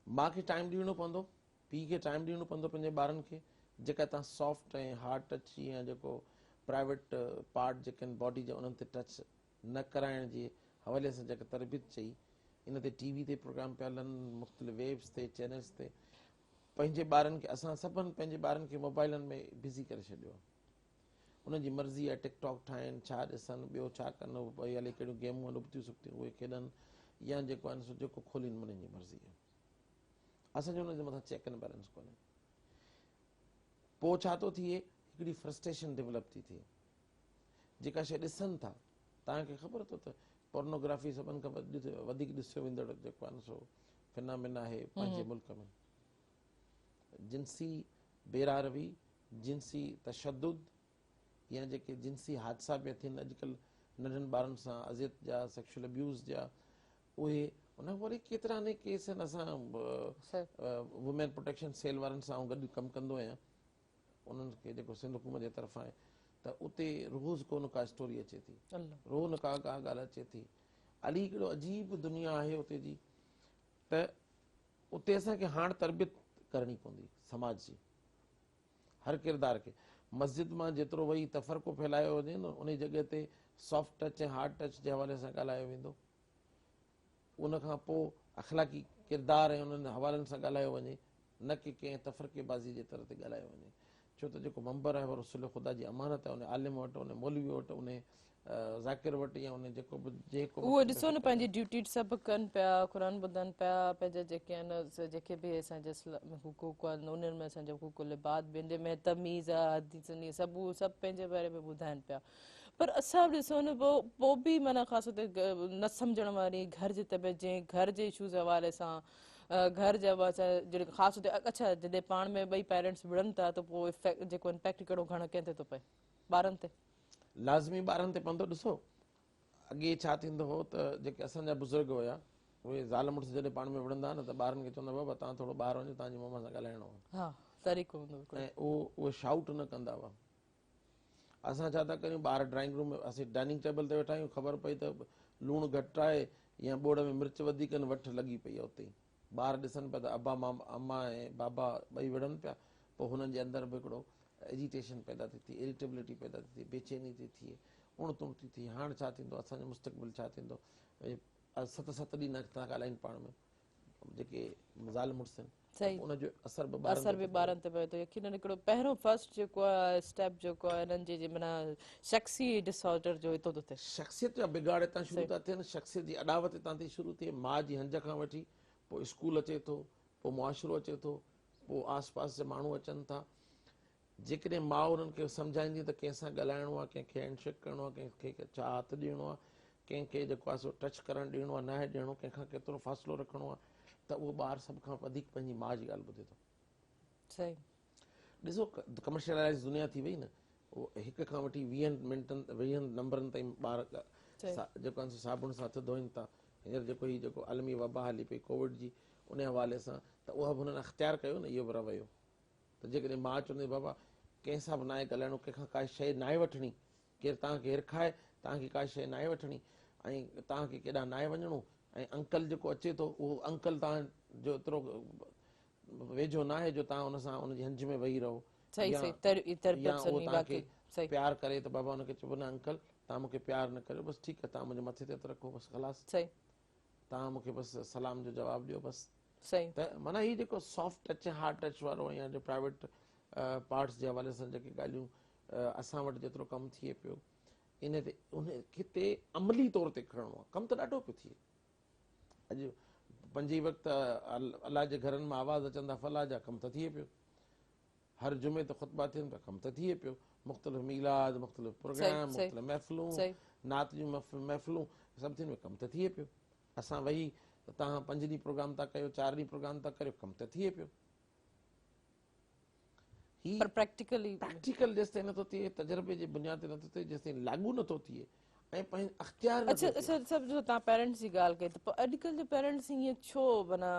माउ खे टाइम ॾियणो पवंदो, पीउ खे टाइम ॾियणो पवंदो पंहिंजे ॿारनि खे। जेका तव्हां सॉफ्ट ऐं हार्ड टच या जेको प्राइवेट पार्ट जेके आहिनि बॉडी जा उन्हनि ते टच न कराइण जे हवाले सां जेका तरबियत चई, इन ते TV ते प्रोग्राम पिया हलनि, मुख़्तलिफ़ वेब्स ते, चैनल्स ते। पंहिंजे ॿारनि खे असां सभिनि पंहिंजे ॿारनि खे मोबाइलनि में बिज़ी करे छॾियो आहे। उन्हनि जी मर्ज़ी आहे टिकटॉक ठाहिनि, छा ॾिसनि, ॿियो छा कनि, भई हले कहिड़ियूं गेमूं लुप्तियूं सुठियूं उहे खेॾनि, या जेको आहे सो जेको खोलीनि उन्हनि जी मर्ज़ी आहे। असांजो हुनजे मथां चेक एंड बैलेंस कोन्हे। पोइ छा थो थिए, हिकिड़ी फ्रस्ट्रेशन डेवलप थी थिए। जेका शइ ॾिसनि था, तव्हांखे ख़बर अथव त पोर्नोग्राफी सभिनि खां वधीक ॾिसियो वेंदड़ जेको आहे न सो फिनामिना आहे पंहिंजे मुल्क में। जिनसी बेरारवी, जिनसी तशद्दुद या जेके जिनसी हादसा पिया थियनि अॼुकल्ह नंढनि ॿारनि सां, अज़ियत जा, सेक्शुअल अब्यूज़ जा, उहे उन वरी केतिरा न केस आहिनि। असां वुमेन प्रोटेक्शन सेल वारनि सां गॾु कमु कंदो आहियां, उन्हनि खे जेको सिंध हुकूमत जे तरफ़ां आहे, त उते रोज़ को न का स्टोरी अचे थी, रोज़ न का ॻाल्हि अचे थी। अली हिकिड़ो अजीब दुनिया आहे उते जी, त उते असांखे हाणे तरबियत करणी पवंदी समाज जी हर किरदार खे। मस्जिद मां जेतिरो वही तफ़रक़ो फैलायो वञे न, उन जॻह ते सॉफ्ट टच ऐं हार्ड टच जे हवाले सां ॻाल्हायो वेंदो। उन खां पोइ अख़लाक़ी किरदार ऐं उन्हनि हवालनि सां ॻाल्हायो वञे, न की कंहिं तफ़रक़ेबाज़ी जे तरह ते ॻाल्हायो वञे। छो त जेको मंबर आहे उहो रसूल ख़ुदा जी अमानत आहे। उन आलिम वटि, उन मौलवी वटि, उन ज़ाकिर वटि, या उन जेको बि उहो ॾिसो न पंहिंजी ड्यूटी सभु कनि पिया, क़ुरान ॿुधनि पिया, पंहिंजा जेके आहिनि जेके बि असांजा हुकूक आहिनि उन्हनि में असांजा हुकूक लिबाद, जंहिंमें तमीज़ आहे, हदीसनि सभु पंहिंजे बारे में ॿुधाइनि पिया। पर असां बि ॾिसो न पोइ बि माना ख़ासि तौर ते न सम्झण वारी घर जे तबियत जे घर जे इशूज़ हवाले सां घर जा जॾहिं ख़ासि तौर ते अच्छा जॾहिं पाण में ॿई पेरेंट्स विढ़नि था त पोइ इफेक्ट जेको इम्पैक्ट कहिड़ो घणो कंहिं ते थो पए ॿारनि ते लाज़मी ॿारनि ते पवंदो। ॾिसो अॻे छा थींदो हो त जेके असांजा बुज़ुर्ग हुया उहे ज़ाल मुड़ुस जॾहिं पाण में विढ़ंदा न त ॿारनि खे चवंदा बाबा तव्हां थोरो ॿाहिरि वञो तव्हांजी मम्मा सां ॻाल्हाइणो आहे। हा तरीक़ो हूंदो बिल्कुलु। ऐं उहे शाउट न कंदा हुआ। असां छा था करियूं ॿार ड्राइंग रूम में असीं डाइनिंग टेबल ते वेठा आहियूं ख़बर पई त लूणु घटि आहे या ॿोड़ में मिर्च वधीक न वठि लॻी पई आहे उते ई ॿार ॾिसनि पिया त अबा मामा अम्मा ऐं बाबा ॿई विढ़नि पिया पोइ हुननि जे अंदरि बि हिकिड़ो एजिटेशन पैदा थी थिए इरिटेबिलिटी पैदा थी थिए बेचैनी थी थिए उणतुण थी थिए। हाणे छा थींदो असांजो मुस्तक़बिल छा थींदो 7 ॾींहं न था ॻाल्हाइनि पाण में जेके ज़ाल मुड़ुस आहिनि सही उनजो असर बि असर बि ॿारनि ते पए थो यकीनन हिकिड़ो पहिरियों फर्स्ट जेको आहे स्टेप जेको आहे हिननि जे माना शख्सी डिसऑर्डर जो हितो थो थिए। शख़्सियत जा बिगाड़ हितां शुरू था थियनि शख़्सियत जी अॾावत हितां थी शुरू थिए माउ जी हंज खां वठी पोइ स्कूल अचे थो पोइ मुआशिरो अचे थो पोइ आस पास जा माण्हू अचनि था। जेकॾहिं माउ उन्हनि खे सम्झाईंदी त कंहिंसां ॻाल्हाइणो आहे कंहिंखे हैंडशेक करिणो आहे कंहिंखे छा हथु ॾियणो आहे कंहिंखे जेको आहे सो टच करणु ॾियणो आहे न आहे ॾियणो कंहिंखां केतिरो फ़ासिलो रखिणो आहे त उहो ॿारु सभ खां वधीक पंहिंजी माउ जी ॻाल्हि ॿुधे थो। सही ॾिसो कमर्शियलाइज़ दुनिया थी वई न उहो 1 खां वठी 20 नंबरनि ताईं ॿार जेको आहे साबुण सां हथु धोइनि था। हींअर जेको आलमी वबा हली पई कोविड जी उन हवाले सां त उहा बि हुननि अख़्तियार कयो न इहो बि रवैयो त जेकॾहिं माउ चवंदी बाबा कंहिंसां बि नाहे ॻाल्हाइणो कंहिंखां काई शइ नाहे वठणी केरु तव्हांखे हिरखाए तव्हांखे का शइ नाहे वठणी ऐं तव्हांखे केॾांहुं नाहे वञिणो ऐं अंकल जेको अचे थो उहो अंकल तव्हांजो एतिरो वेझो न आहे जो तव्हां हुन सां हुनजी हंज में वेही रहो सही या सही उहो तव्हांखे सही प्यारु करे त बाबा हुनखे चइबो न अंकल तव्हां मूंखे प्यारु न करियो बसि ठीकु आहे तव्हां मुंहिंजे मथे ते रखो बसि ख़लासि सही तव्हां मूंखे बसि सलाम जो जवाबु ॾियो बसि सही त माना हीउ जेको सॉफ्ट टच हार्ड टच वारो या जो प्राइवेट पार्ट्स जे हवाले सां जेके ॻाल्हियूं असां वटि जेतिरो कमु थिए पियो इन ते उन खे अमली तौर ते खणणो आहे कमु त ॾाढो पियो थिए। अॼु पंजे वक़्तु अलाह जे घरनि मां आवाज़ अचनि था फलाह जा कमु त थिए पियो हर जुमे ते ख़ुतबा थियनि पिया कमु त थिए पियो मुख़्तलिफ़ मीलाद मुख़्तलिफ़ प्रोग्राम मुख़्तलिफ़ महफ़िलूं नात जूं महफ़िलूं सभु थियनि कमु त थिए पियो। असां वेही त तव्हां 5 ॾींहं प्रोग्राम था कयो 4 ॾींहं प्रोग्राम था करियो कमु त थिए पियो। पर प्रैक्टिकली प्रैक्टिकल जेसिताईं नथो थिए तजुर्बे जे बुनियाद ते नथो थिए जेसिताईं लागू नथो थिए ऐं पंहिंजे अख़्तियार अच्छा अच्छा सभु जो तव्हां पेरेंट्स जी ॻाल्हि कई त पोइ अॼुकल्ह जो पेरेंट्स ईअं छो माना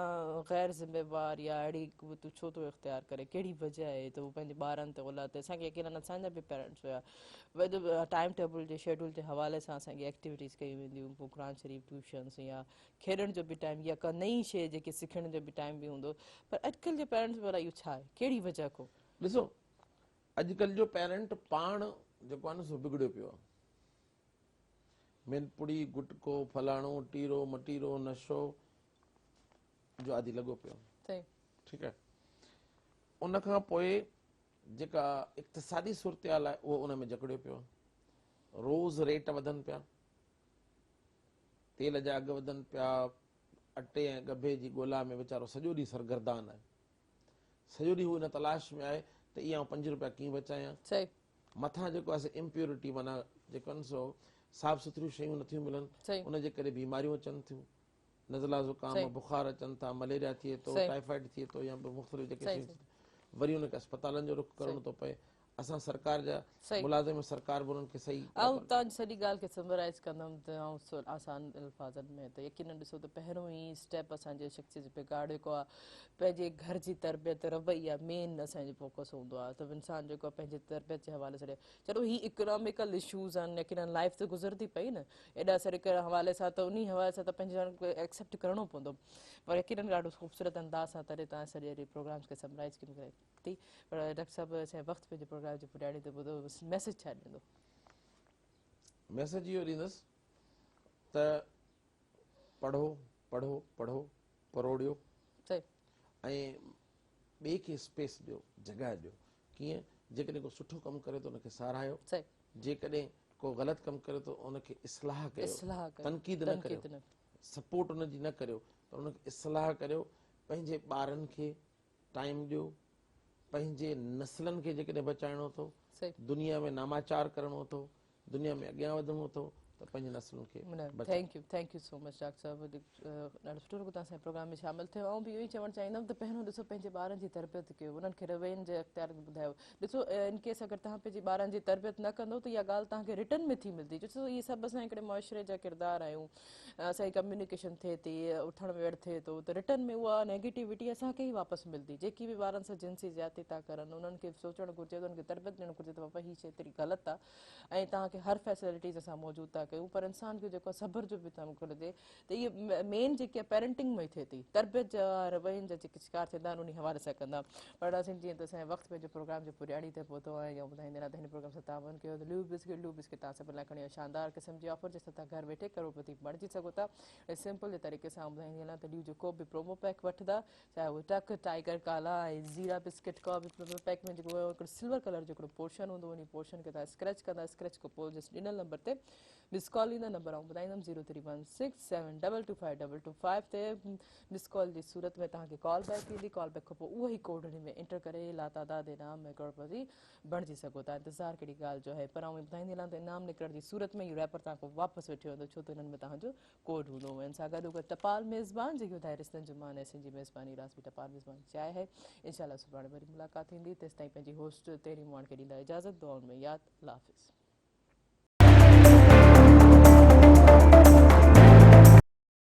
ग़ैर ज़िम्मेवार या अहिड़ी तूं छो थो इख़्तियार करे कहिड़ी वजह आहे त उहो पंहिंजे ॿारनि ते औलाद ते असांखे यकीनन असांजा बि पेरेंट्स हुया टाइम टेबल जे शेड्यूल जे हवाले सां असांखे एक्टिविटीज़ कई वेंदियूं पोइ क़ुरान शरीफ़ ट्यूशन्स या खेॾण जो बि टाइम या का नई शइ जेके सिखण जो बि टाइम बि हूंदो पर अॼुकल्ह जे पेरेंट्स वारा इहो छा आहे कहिड़ी वजह को ॾिसो अॼुकल्ह जो पेरेंट पाण जेको आहे न सो बिगड़ियो पियो आहे। मिनपुड़ी गुटको फलाणो टीरो मटीरो नशो जो आदि लॻो पियो ठीकु आहे। उन खां पोइ जेका इक़्तिसादी सूरतहाल आहे उहो उन में जकड़ियो पियो आहे। रोज़ रेट वधनि पिया तेल जा अघु वधनि पिया अटे ऐं गभे जी ॻोल्हा में वीचारो सॼो ॾींहुं सरगर्दान आहे सॼो ॾींहुं हू हिन तलाश में आहे त इहा 5 रुपया कीअं बचायां मथां जेको आहे इम्प्योरिटी माना जेको आहे न सो साफ़ सुथरियूं शयूं नथियूं मिलनि उनजे करे बीमारियूं अचनि थियूं नज़ला ज़ुकाम बुखार अचनि था मलेरिया थिए थो टाइफाइड थिए थो या मुख़्तलिफ़ जेके शयूं वरी उनखे अस्पतालनि जो रुख करणो थो पए। असां सरकार जा मुलाज़िम सरकार बि उन्हनि खे सही ऐं तव्हांजी सॼी ॻाल्हि खे समराइज़ कंदमि त ऐं आसान अल्फाज़नि में त यकीनन ॾिसो त पहिरियों ई स्टेप असांजे शख़्स जे बिगाड़ जेको आहे पंहिंजे घर जी तरबियत रवैया मेन असांजो फोकस हूंदो आहे त इंसानु जेको आहे पंहिंजे तरबियत जे हवाले सां चलो ही इकोनॉमिकल इशूज़ आहिनि यकीनन लाइफ त गुज़रंदी पई न एॾा सारे हवाले सां त उन हवाले सां त पंहिंजे एक्सेप्ट करिणो पवंदो पर यकीनन ॾाढो ख़ूबसूरत अंदाज़ सां तॾहिं तव्हां सॼे प्रोग्राम्स खे समराइज़ करे थी पर डॉक्टर साहिबु असांजे वक़्तु पंहिंजे प्रोग्राम जे पुॼाणी त ॿुधो मैसेज छा ॾींदो मैसेज इहो ॾींदुसि त पढ़ो पढ़ो पढ़ो परोड़ियो ऐं ॿिए खे स्पेस ॾियो जॻह ॾियो कीअं जेकॾहिं को सुठो कमु करे थो उनखे साराहियो जेकॾहिं को ग़लति कमु करे थो उनखे इस्लाह कयो तनक़ीद न करियो सपोर्ट उनजी न करियो पर उनखे इस्लाह करियो पंहिंजे ॿारनि खे टाइम ॾियो पंहिंजे नसलनि खे जेकॾहिं बचाइणो अथव दुनिया में नामाचार करिणो अथव दुनिया में अॻियां वधूं थो त पंहिंजी नसलुनि खे बचायूं। Thank you so much doctor साहब, ॾाढो सुठो लॻो तव्हां असांजे प्रोग्राम में शामिल थियो। ऐं बि इहो ई चवणु चाहींदमि त पहिरियों ॾिसो पंहिंजे ॿारनि जी तरबियत कयो, उन्हनि खे रवैयनि जे अख़्तियार ॿुधायो। ॾिसो इन केस अगरि तव्हां पंहिंजे ॿारनि जी तरबियत न कंदो त इहा ॻाल्हि तव्हांखे रिटर्न में थी मिलंदी। ॾिसो इहे सभु असां हिकिड़े मुआशिरे जा किरदार आहियूं, असांजी कम्युनिकेशन थिए थी, उथण वेहण थिए थो, त रिटर्न में उहा नेगेटिविटी असांखे ई वापसि मिलंदी। जेकी बि ॿारनि सां जिनसी ज्यादती था करनि उन्हनि खे सोचणु घुरिजे, उन्हनि खे तरबियत ॾियणु घुरिजे त बाबा हीअ शइ एतिरी ग़लति आहे ऐं तव्हांखे हर फैसिलिटीज़ असां मौजूदु था कयूं, पर इंसान खे जेको सब्र जो बि तव्हां घुरिजे। त इहे मेन जेकी आहे पेरेंटिंग में थिए थी, तरबियत जा रवैयनि जा जेके शिकार थींदा आहिनि उन हवाले सां कंदा। पर असीं जीअं त असांजो वक़्तु पंहिंजो प्रोग्राम जो पुरियाड़ी ते पहुतो आहे, या ॿुधाईंदे न त हिन प्रोग्राम सां तावन कयो त ल्यू बिस्किट तव्हां सभिनि लाइ खणी आयो शानदार क़िस्म जी ऑफर, जंहिंसां तव्हां घर वेठे करोड़पति बणिजी सघो था। सिंपल जे तरीक़े सां ॿुधाईंदी हलां त ल्यू जो को बि प्रोमो पैक वठंदा, चाहे उहो टक, टाइगर काला ऐं ज़ीरा बिस्किट, को बि प्रोमो पैक में जेको हिकिड़ो सिल्वर कलर जो हिकिड़ो पोर्शन हूंदो, उन पोर्शन खे तव्हां स्क्रैच कंदा, स्क्रैच खां पोइ जस्ट ॾिनल नंबर ते मिस कॉल ईंदा। नंबर आऊं ॿुधाईंदमि 0316722525 ते मिस कॉल जी सूरत में तव्हांखे कॉल बैक ईंदी। कॉल बैक खां पोइ उहो ई कोड में एंटर करे लातादाद इनाम में करोड़पति बणिजी सघो था। इंतज़ारु कहिड़ी ॻाल्हि जो आहे, पर आऊं ॿुधाईंदी हलां त इनाम निकिरण जी सूरत में इहो रैपर तव्हांखां वापसि वेठो वेंदो, छो त हिननि में तव्हांजो कोड हूंदो। हिन सां गॾु टपाल मेज़बान जेकी ॿुधाए रिश्तनि जो मान ऐं जी मेज़बानी रास बि टपाल मेज़बान चाहे है। इंशाल्लाह सुभाणे वरी मुलाक़ात थींदी, तेसिताईं पंहिंजी होस्ट तेरी मोहन खे ॾींदा इजाज़त, दुआउनि में यादि, अल्लाह हाफ़िज़।